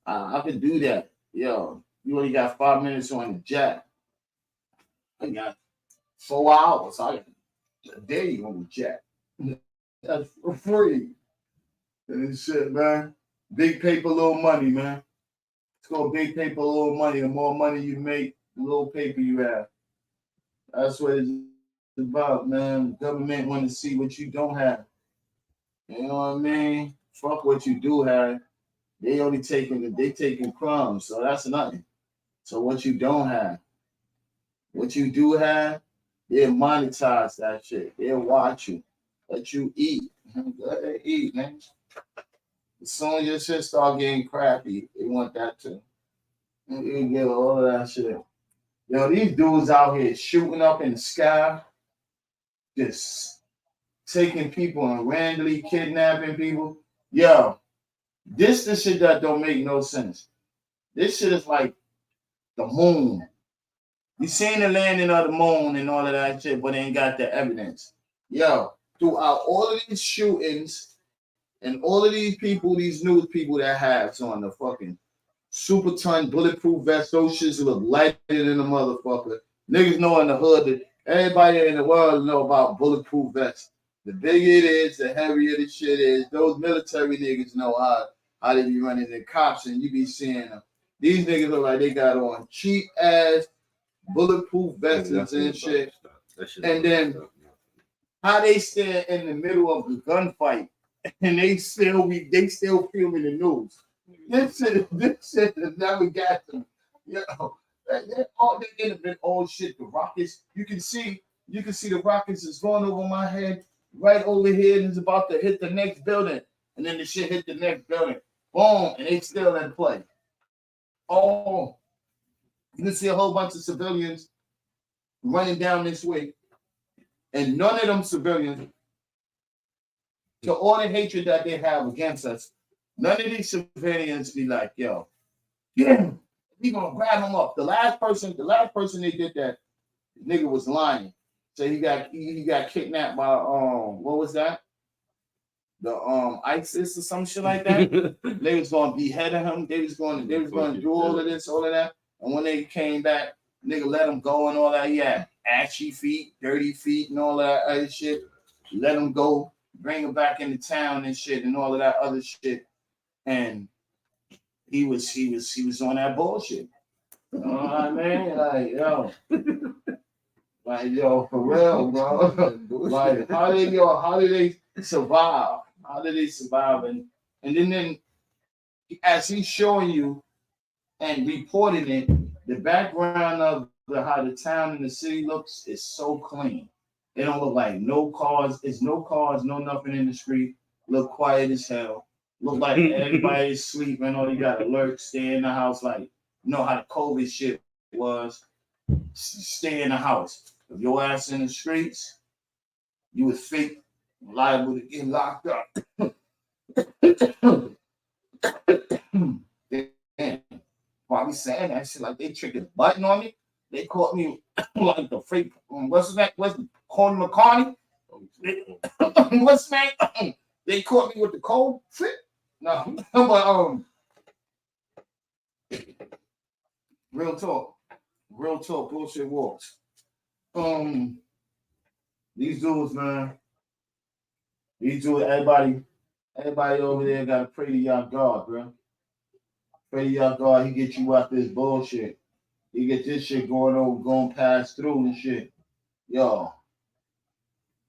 I can do that. Yo, you only got 5 minutes on the jack. I got 4 hours. I got a day on the jack. That's for free. And shit, man. Big paper, little money, man. It's called big paper, little money. The more money you make, the little paper you have. That's what it's about, man. The government want to see what you don't have. You know what I mean? Fuck what you do have. They taking crumbs, so that's nothing. So what you don't have, what you do have, they'll monetize that shit. They'll watch you, let you eat. Go ahead, eat, man. As soon as your shit start getting crappy, they want that too. You get all of that shit. Yo, these dudes out here shooting up in the sky, just taking people and randomly kidnapping people. Yo, this the shit that don't make no sense. This shit is like the moon. You seen the landing of the moon and all of that shit, but ain't got the evidence. Yo, throughout all of these shootings and all of these people, these news people that have on the fucking super ton bulletproof vest, those shits look lighter than a motherfucker. Niggas know in the hood that everybody in the world know about bulletproof vests. The bigger it is, the heavier the shit is. Those military niggas know how they be running their cops, and you be seeing them. These niggas look like they got on cheap ass bulletproof vests and shit. And then how they stand in the middle of the gunfight and they still filming the news. This shit has never got them. You know, they end up in old shit. The rockets, you can see the rockets is going over my head right over here and it's about to hit the next building. And then the shit hit the next building. Boom, and they still in play. Oh, you can see a whole bunch of civilians running down this way. And none of them civilians, to all the hatred that they have against us, none of these civilians be like, yo, yeah, we gonna grab him up. The last person they did that, the nigga was lying. So he got kidnapped by what was that? ISIS or some shit like that. They was gonna behead him. They was gonna do all of this, all of that. And when they came back, nigga let him go and all that. He had ashy feet, dirty feet, and all that other shit. Let him go, bring him back into town and shit, and all of that other shit. And he was on that bullshit. You know what I mean? Like yo, for real, bro. Like how did they survive? How did they survive? And then as he's showing you and reporting it, the background of how the town and the city looks is so clean. They don't look like no cars. It's no cars, no nothing in the street. Look quiet as hell. Look like everybody's sleeping or you got alerts. Stay in the house like you know how the COVID shit was. Stay in the house. If your ass in the streets, you was fake liable to get locked up. Damn. Why we saying that shit like they triggered a button on me? They caught me like the fake. What's that? What's the Corn McCartney? What's that? They caught me with the cold fit. No, but real talk, bullshit walks. These dudes, man. These dudes, everybody over there gotta pray to y'all God, bro. Pray to y'all God, he get you out this bullshit. He get this shit going past through and shit. Yo,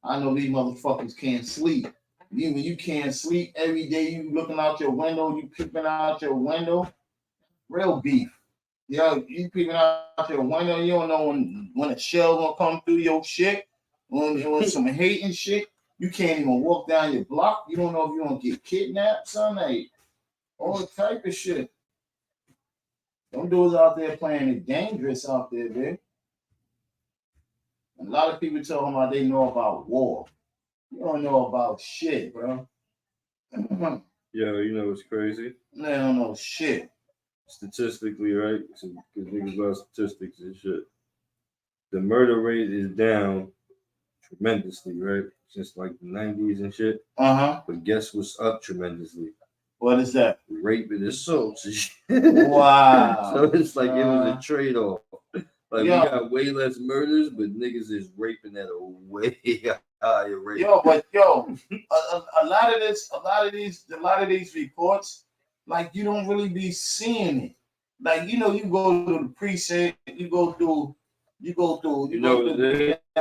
I know these motherfuckers can't sleep. When you can't sleep every day, you looking out your window, you peeping out your window. Real beef. Yo, you peeping out your window, you don't know when a shell gonna come through your shit. When some hate and shit, you can't even walk down your block. You don't know if you're gonna get kidnapped, son. Like, all type of shit. Them dudes out there playing it dangerous out there, man. A lot of people talking about they know about war. You don't know about shit, bro. Yo, you know what's crazy? They don't know shit. Statistically, right? Because niggas love statistics and shit. The murder rate is down tremendously, right? Since like the 90s and shit. But guess what's up tremendously? What is that? Rape and assaults and shit. Wow. So it's like it was a trade-off. Like we got way less murders, but niggas is raping at a way higher rate. A lot of these reports, like you don't really be seeing it. Like you go to the precinct, you go get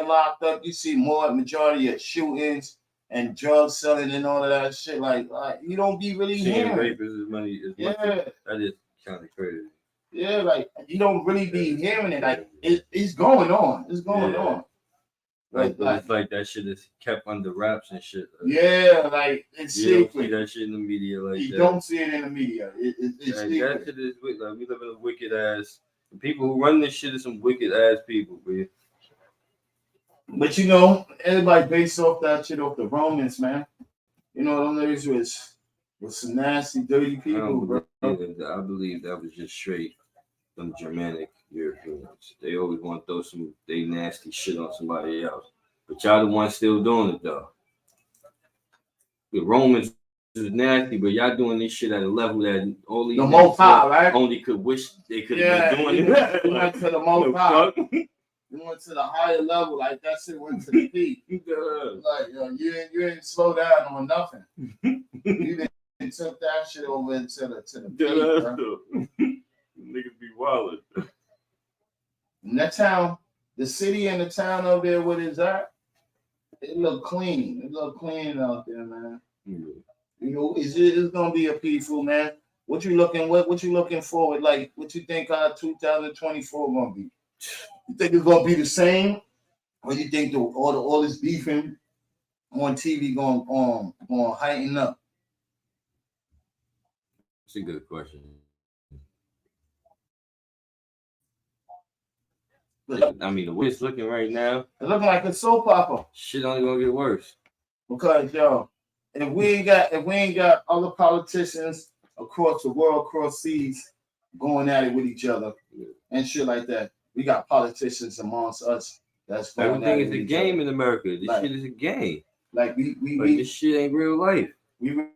locked up, you see majority of shootings and drug selling and all of that shit. Like you don't be really hearing rape as money as much. That is kind of crazy. Yeah, like you don't really be hearing it. Like it's going on. It's going on. Like it's like that shit is kept under wraps and shit. Like it's you secret. Don't see that shit in the media like you that. don't see it in the media. It's that shit is like we live in a wicked ass. The people who run this shit is some wicked ass people, man. But everybody based off that shit off the Romans, man. Them niggas was some nasty, dirty people, bro. I believe that was just straight them Germanic Europeans. They always want to throw some they nasty shit on somebody else. But y'all the ones still doing it though. The Romans is nasty, but y'all doing this shit at a level that only the Most High, right? Only could wish they could have been doing it. You went to the Most High. You went to the higher level, like that shit went to the peak. Like you didn't slow down on nothing. You didn't took that shit over into the peak, bro. Niggas be wildin'. In that town, the city and the town over there where it's at, it look clean. It look clean out there, man. Mm-hmm. It's gonna be a peaceful, man. What you looking forward? Like, what you think 2024 gonna be? You think it's gonna be the same, or you think all this beefing on TV going heighten up? It's a good question. I mean, the way it's looking right now, it's looking like a soap opera. Shit only gonna get worse. Because if we ain't got other politicians across the world, across seas, going at it with each other and shit like that, we got politicians amongst us that's going everything is a game in America. This shit is a game. Like we this shit ain't real life. we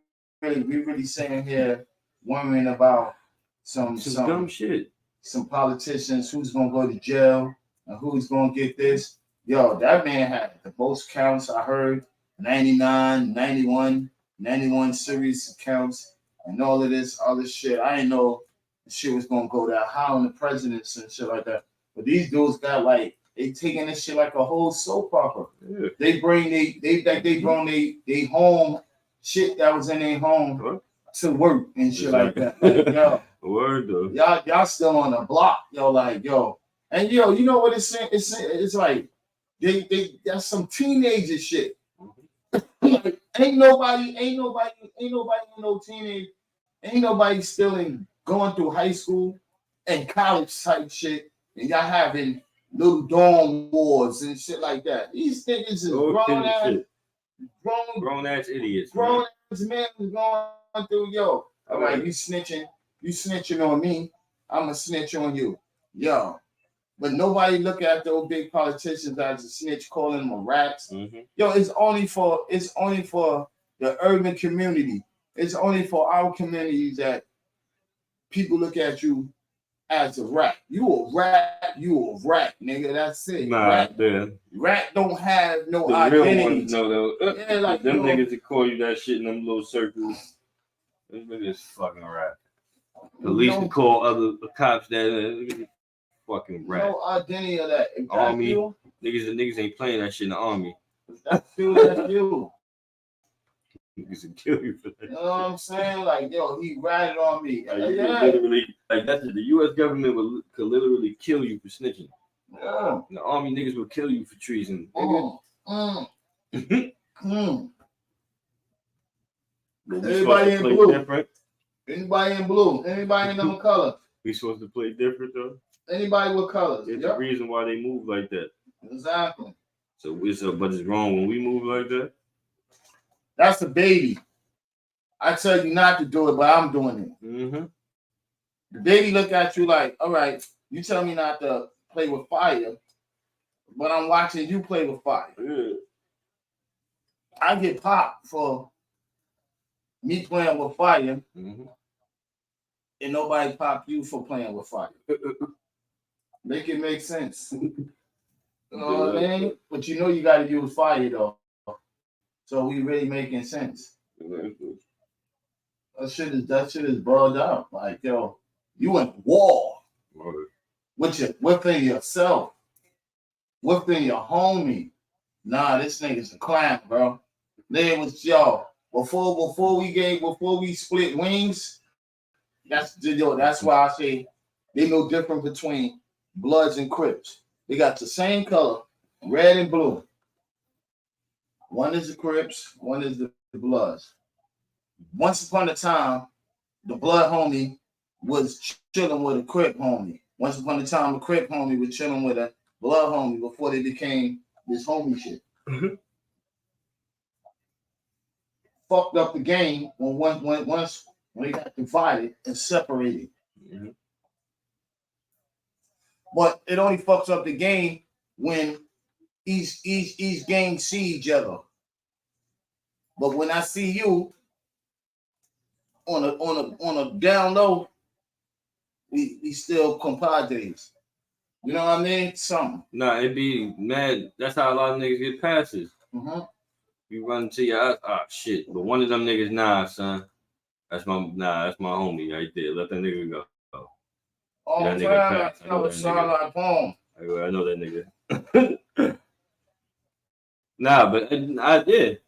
really sitting here wondering about some dumb shit. Some politicians who's gonna go to jail and who's gonna get this. Yo, that man had the most counts I heard, 99, 91 series counts, and all of this other shit. I didn't know the shit was gonna go that high on the presidents and shit like that. But these dudes got like they taking this shit like a whole soap opera. Yeah. They bring they home shit that was in their home to work and shit like that. Like, yo, word though. Y'all still on the block, yo, like yo. And yo, you know what it's saying? It's like they that's some teenager shit. Like, ain't nobody no teenage, ain't nobody still in going through high school and college type shit, and y'all having little dorm wars and shit like that. These niggas is grown ass idiots. Grown ass men is going through, yo. All right, you snitching on me, I'ma snitch on you. Yo. But nobody look at those big politicians as a snitch, calling them rats. Mm-hmm. Yo, it's only for the urban community. It's only for our communities that people look at you as a rat. You a rat, nigga. That's it. Nah, rat don't have no the identity. Real ones know though. Yeah, like them niggas that call you that shit in them little circles. Them niggas fucking rat. Police can call other cops that. Fucking rat. No identity of that. Army niggas ain't playing that shit in the army. That's you. Niggas can kill you for that. You know what I'm saying? Like, yo, he ratted on me. Like, literally, like that's the U.S. government could literally kill you for snitching. Yeah. The army niggas will kill you for treason. Everybody in blue. Different. Anybody in blue. Anybody in no color. We supposed to play different though. Anybody with colors. There's a reason why they move like that. Exactly. But it's wrong when we move like that. That's a baby. I tell you not to do it, but I'm doing it. Mm-hmm. The baby look at you like, all right, you tell me not to play with fire, but I'm watching you play with fire. Yeah. I get popped for me playing with fire, and nobody pop you for playing with fire. Make it make sense. You know what I mean? But you know you got to use fire though. So we really making sense. That shit is brought up. Like, yo, you in war within yourself, within your homie. Nah, this nigga's a clown, bro. Then was yo before we split wings. That's why I say they no different between Bloods and Crips. They got the same color, red and blue. One is the Crips, one is the Bloods. Once upon a time, the Blood homie was chilling with a Crip homie. Once upon a time, a Crip homie was chilling with a Blood homie before they became this homie shit. Mm-hmm. Fucked up the game when they got divided and separated. Mm-hmm. But it only fucks up the game when each gang see each other. But when I see you on a down low, we still compadres. You know what I mean? Something. Nah, it be mad. That's how a lot of niggas get passes. Mm-hmm. You run into your shit. But one of them niggas, nah, son. That's my homie right there. Let that nigga go. Oh, that nigga pass. I know that nigga. Nah, but I did.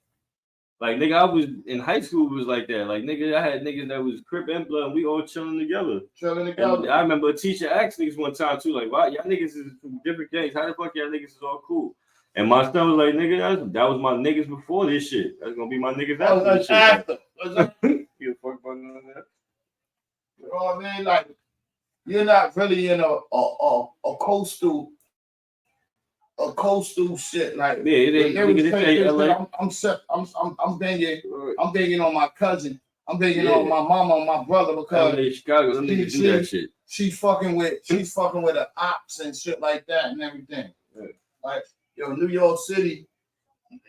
Like, nigga, I was in high school, was like that. Like, nigga, I had niggas that was Crip and Blood, and we all chilling together. And I remember a teacher asked niggas one time, too, like, wow, y'all niggas is from different gangs. How the fuck y'all niggas is all cool? And my son was like, nigga, that was my niggas before this shit. That's gonna be my niggas after this shit. You fuck about that? You know what I mean? Like, you're not really in a coastal shit. Like, yeah, I'm banging on my cousin. I'm banging on my mama and my brother because Chicago, them niggas do that shit. She's fucking with the ops and shit like that and everything. Yeah. Like, yo, New York City,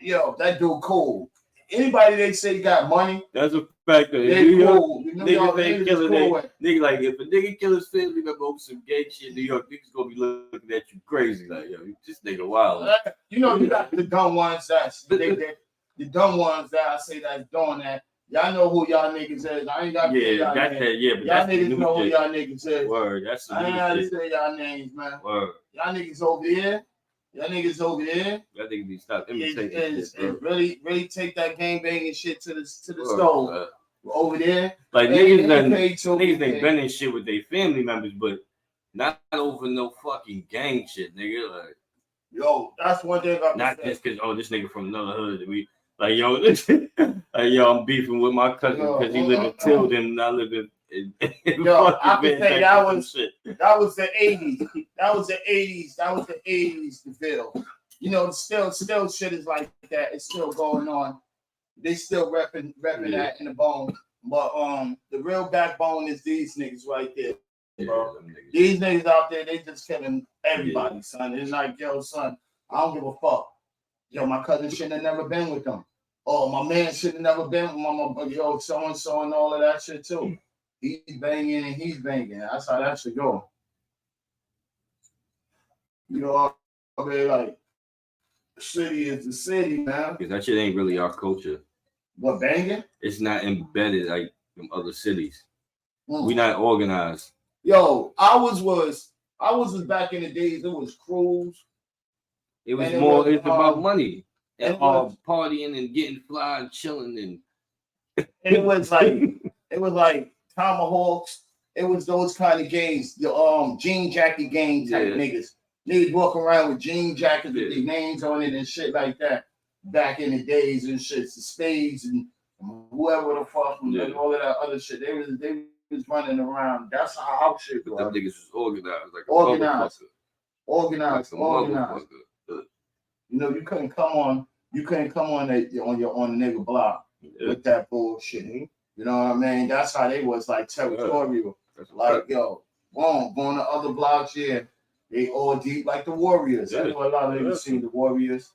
yo, that dude cool. anybody they say got money, that's a fact. They cool. Niggas ain't killing it. Nigga, like if a nigga kill his family member over some gay shit in New York, niggas gonna be looking at you crazy. Like, yo, this nigga wild. You know, you got the dumb ones the dumb ones that I say that's doing that. Y'all know who y'all niggas is. I ain't got y'all but y'all niggas know who y'all niggas is. Word, that's the I ain't gotta say y'all names, man. Word. Y'all niggas over here. Y'all niggas over there. Y'all niggas be stopped Really take that gang banging shit to the stove. Over there. Like niggas ain't been in shit with their family members, but not over no fucking gang shit, nigga. Like, yo, that's one thing I'm not just cause this nigga from another hood. We like I'm beefing with my cousin because he live in Tilden and I live in yo, I can say that was the 80s. That was the 80s. That was the 80s, the bill. You know, still shit is like that. It's still going on. They still repping that in the bone. But the real backbone is these niggas right there, bro. These niggas out there, they just killing everybody, son. It's like, yo, son, I don't give a fuck. Yo, my cousin shouldn't have never been with them. Oh, my man should have never been with my so and so and all of that shit too. He's banging and he's banging. That's how that should go. You know, I mean, like, the city is the city, man. Because that shit ain't really our culture. What, banging? It's not embedded like in other cities. We not organized. Yo, I was back in the days. It was crews. It was more. It's about money and partying and getting fly and chilling and it was like tomahawks. It was those kind of gangs. The jean jacket gang type niggas. Niggas walking around with jean jackets with their names on it and shit like that. Back in the days and shit, the spades and whoever the fuck and all of that other shit. They was running around. That's how our shit was. Them niggas was organized, like organized. You know, you couldn't come on the nigga block with that bullshit. You know what I mean? That's how they was like territorial. Like, yo, going to other blocks, they all deep like the Warriors. I know a lot of niggas seen the Warriors.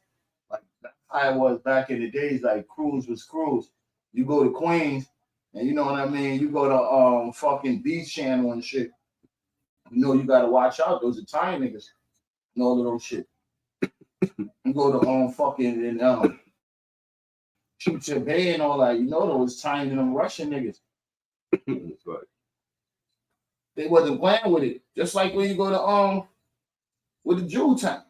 Like I was back in the days, like crews was crews. You go to Queens, and you know what I mean. You go to fucking Beach Channel and shit. You know you gotta watch out. Those Italian niggas and all of those shit. You go to fucking and Shoot Your Bay and all that. You know those Italian and them Russian niggas. That's right. They wasn't playing with it. Just like when you go to with the Jew town.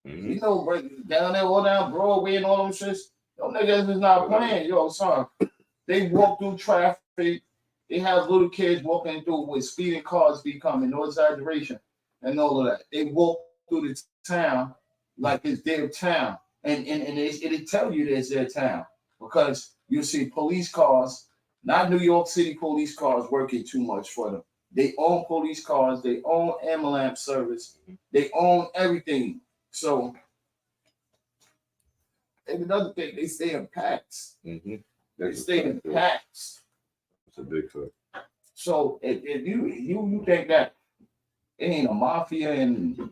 You know, down there, all down Broadway and all them shits. Them niggas is not playing. Yo, son. They walk through traffic. They have little kids walking through with speeding cars be coming, no exaggeration, and all of that. They walk through the town like it's their town. And it'll tell you it's their town. Because you see police cars, not New York City police cars working too much for them. They own police cars, they own ambulance service, they own everything. So, and another thing, they stay in packs. They stay in packs. That's a big fact. So, if you think that it ain't a mafia and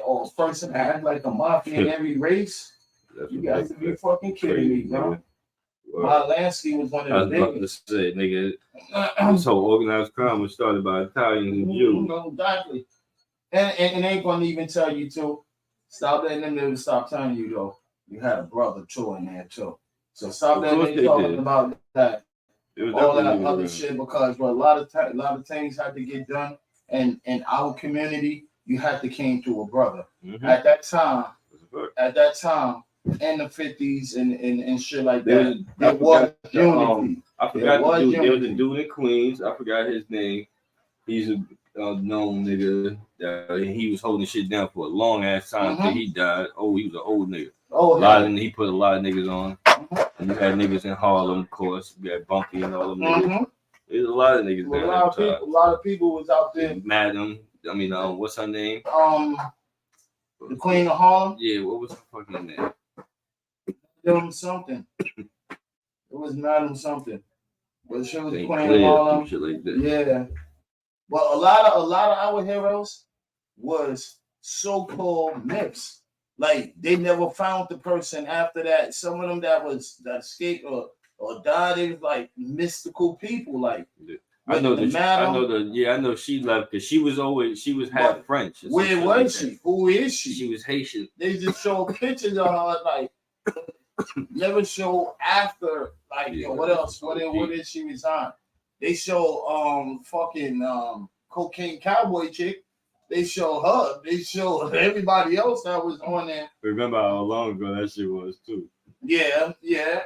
or a person that act like a mafia in every race, you guys to be fucking kidding me, bro. Well, Lansky was one of the biggest. I was about to say, nigga, this whole organized crime was started by Italians and Jews. Exactly. And they ain't gonna even tell you to stop letting them never stop telling you though. You had a brother too in there too. So stop letting them talking about that. All that other shit because a lot of things had to get done. And in our community, you had to came to a brother. At that time, in the 50s and shit like that. There was unity. I forgot there was a dude in Queens. I forgot his name. He's a known nigga. He was holding shit down for a long ass time until he died. Oh, he was an old nigga. He put a lot of niggas on. And you had niggas in Harlem, of course. You had Bunky and all them niggas. There's a lot of niggas there. A lot of people was out there. Madam. I mean, what's her name? The Queen of Harlem. Yeah, what was her fucking name? Madam something. It was Madam something. But she was the Queen of Harlem. Shit like that. Yeah. But a lot of our heroes was so-called myths. Like they never found the person after that. Some of them that escaped or died, they was like mystical people. Like I know madam, I know she left because she was half but French. where was she? Who is she? She was Haitian. They just show pictures of her, like never show after, like what else? What did she resign? They show fucking cocaine cowboy chick. They show her. They show everybody else that was on there. Remember how long ago that shit was too. Yeah,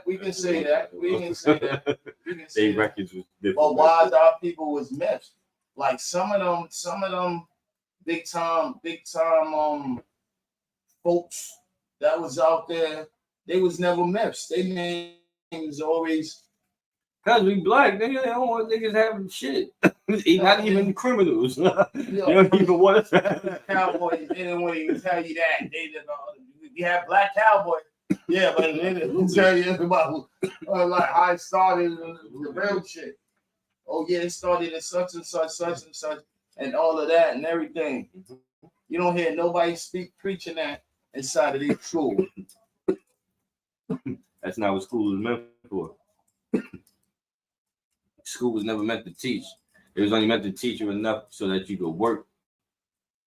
we can say that. We can say that. They records was different. But why our people was missed? Like some of them big time folks that was out there, they was never missed. They name was always because we black, they don't want niggas having shit. Not even criminals. They don't even want to. Cowboys, they didn't want to even tell you that. They didn't you have black cowboys. Yeah, but they didn't tell you about like I started the real shit. Oh yeah, it started at such and such, and all of that and everything. You don't hear nobody preaching that inside of their school. That's not what school was meant for. School was never meant to teach. It was only meant to teach you enough so that you could work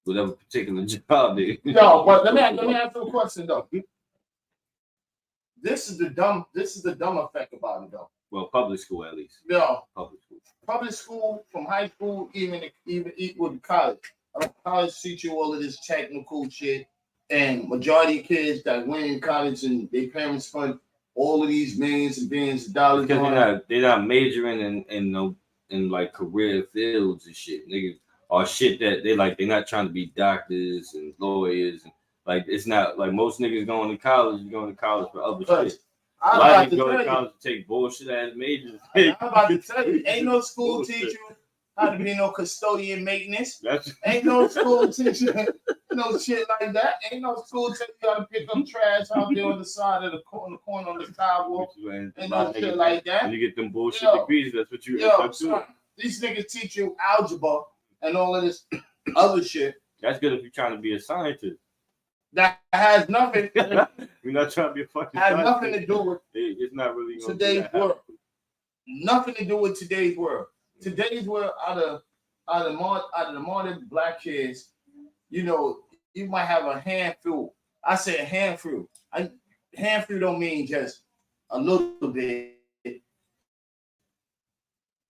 whatever particular job. No, but let me ask you a question though. This is the dumb effect about it though. Well, public school at least. No. Public school from high school, even equal to college. College teach you all of this technical shit, and majority of kids that went in college and their parents fund all of these millions and billions of dollars. Because they're not majoring in like career fields and shit. Niggas or shit that they're not trying to be doctors and lawyers and like it's not like most niggas going to college for other shit. A lot of niggas go to college to take bullshit ass majors. I'm about to tell you, ain't no school teach you how to be no custodian maintenance. Ain't no school teach you no shit like that. Ain't no school teach you how to pick up trash out there on the side of the corner on the sidewalk. Ain't no shit like that. When you get them bullshit degrees, that's what you end up doing. These niggas teach you algebra and all of this other shit. That's good if you're trying to be a scientist. That has nothing. You're not trying to be a fucking has scientist. Nothing to do with it's not really today's world. Nothing to do with today's world. Today's world, out of the modern black kids, you might have a handful. I say a handful. Handful don't mean just a little bit. It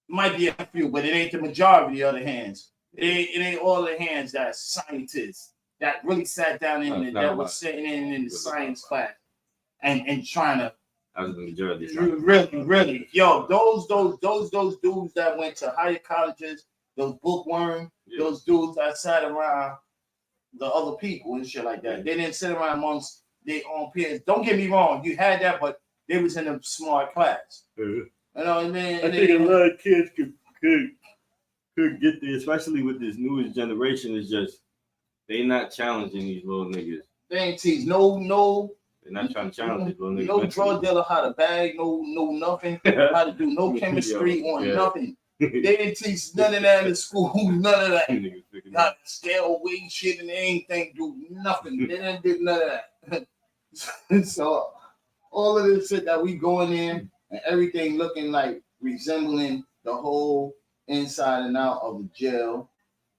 might be a few, but it ain't the majority of the hands. It ain't all the hands that scientists that really sat down that was sitting in the science class and trying to. I was the majority. Really. Yo, those dudes that went to higher colleges, those bookworms, those dudes that sat around the other people and shit like that. They didn't sit around amongst their own peers. Don't get me wrong, you had that, but they was in a smart class. You know what I mean? I think a lot of kids could get there, especially with this newest generation. It's just they not challenging these little niggas. They ain't teach no. They're not trying to challenge these little niggas. No drug dealer how to bag, no nothing, how to do no chemistry on nothing. They didn't teach none of that in school, none of that. Not scale weight shit and anything, do nothing. They didn't do none of that. So all of this shit that we going in and everything looking like resembling the whole inside and out of the jail,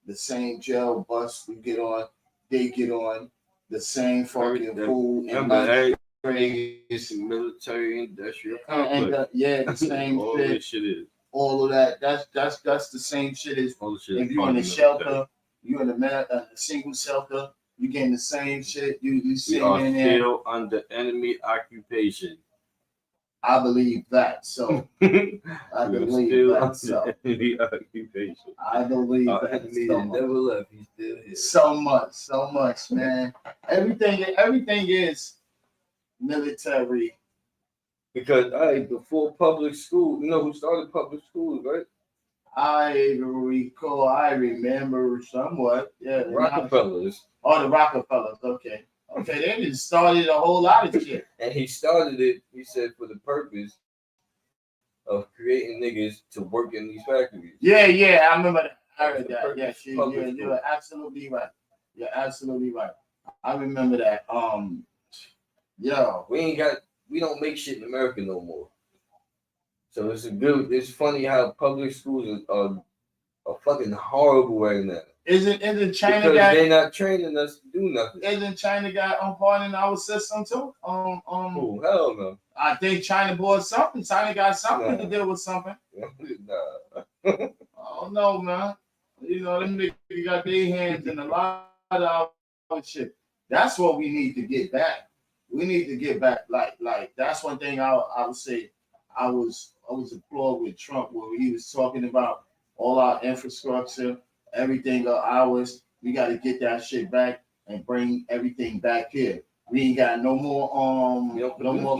the same jail bus we get on, they get on, the same fucking food and military industrial complex. The same all shit. This shit is. All of that. That's the same shit as if you're in a shelter, you're in a single shelter, you getting the same shit. You sitting in there. Still under enemy occupation. I believe that. So I believe that. So enemy occupation. I believe our that. enemy never left. He's still here. So much, man. Everything is military. Because before public school, you know who started public schools, right? I remember somewhat. Yeah, Rockefellers. The Rockefellers. Okay, they just started a whole lot of shit. And he started it, he said, for the purpose of creating niggas to work in these factories. Yeah, I remember that. I heard that. Yeah, you're absolutely right. You're absolutely right. I remember that. Yo, We don't make shit in America no more. So it's funny how public schools are fucking horrible right now. Isn't China because they're not training us to do nothing. Isn't China got part in our system too? Oh, hell no. I think China bought something. China got something to deal with something. Nah. I don't know, man. You know, them niggas got their hands in a lot of our shit. That's what we need to get back. We need to get back. Like that's one thing I would say. I was applaud with Trump where he was talking about all our infrastructure, everything of ours. We got to get that shit back and bring everything back here. We ain't got no more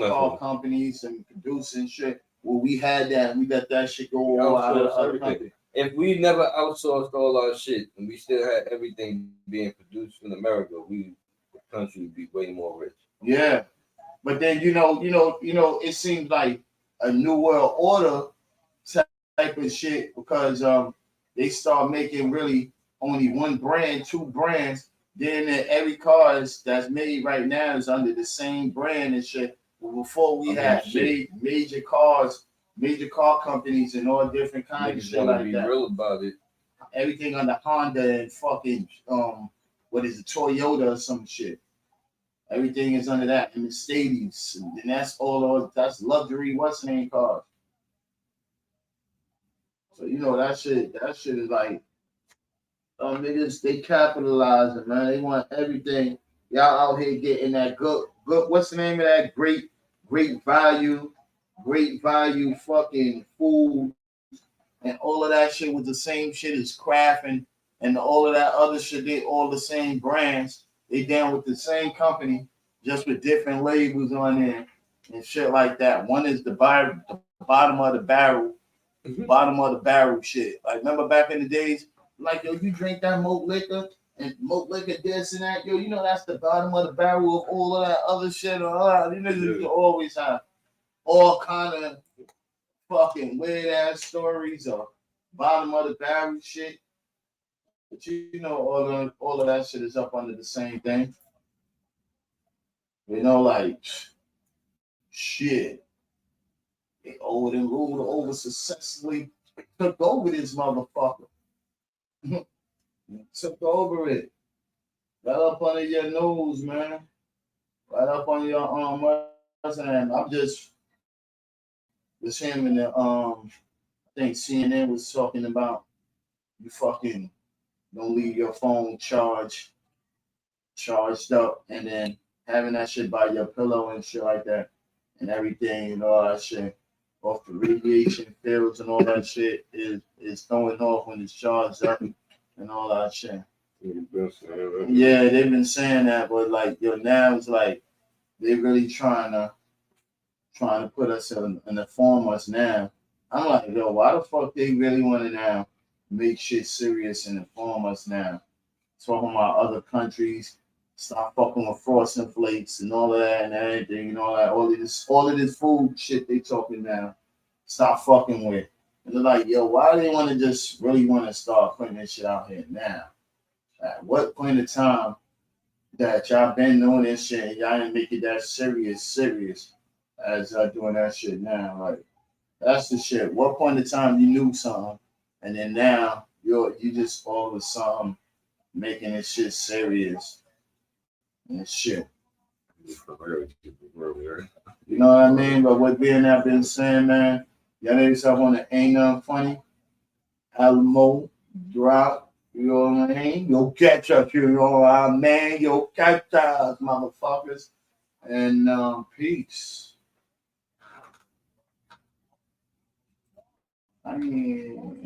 car companies and producing shit. Well, we had that. We let that shit go all out of the other country. If we never outsourced all our shit and we still had everything being produced in America, the country would be way more rich. Yeah, but then you know, it seems like a new world order type of shit because they start making really only one brand, two brands. Then every car that's made right now is under the same brand and shit. But before we had major car companies and all different kinds of shit like that. Real about it. Everything under Honda and fucking what is it, Toyota or some shit. Everything is under that, and Mercedes, and that's that's luxury what's name cars. So you know that shit is like niggas, they capitalizing, man. They want everything. Y'all out here getting that good what's the name of that great value fucking food and all of that shit with the same shit as Kraft and all of that other shit, they all the same brands. They down with the same company, just with different labels on there and shit like that. One is the bottom of the barrel, shit. Like remember back in the days, like yo, you drink that malt liquor and malt liquor this and that, yo, you know that's the bottom of the barrel of all of that other shit. You niggas you always have all kind of fucking weird ass stories or bottom of the barrel shit. But you know, all of that shit is up under the same thing. You know, like shit. They over and ruled over successfully took over this motherfucker. Took over it. Right up under your nose, man. Right up on your and I'm just him in the I think CNN was talking about you fucking don't leave your phone charged up and then having that shit by your pillow and shit like that and everything and all that shit off the radiation fields and all that shit is throwing off when it's charged up and all that shit. Yeah, they've been saying that, but like yo, now it's like they're really trying to put us and inform us now. I'm like, yo, why the fuck they really want to now make shit serious and inform us now? Talking about other countries, stop fucking with frosting flakes and all of that and everything and all that. All of this food shit they talking now. Stop fucking with. And they're like, yo, why do they want to just really want to start putting this shit out here now? At what point in time that y'all been doing this shit and y'all didn't make it that serious as doing that shit now? Like, that's the shit. What point in time you knew something and then now you just all of a sudden making this shit serious and shit. You know what I mean? But what being that been saying, man, y'all know yourself on the Ain't Nothing Funny, Alamo, Drop, you know what I mean? Yo, catch up, you know what I mean? Yo, catch up, motherfuckers. And peace. I mean...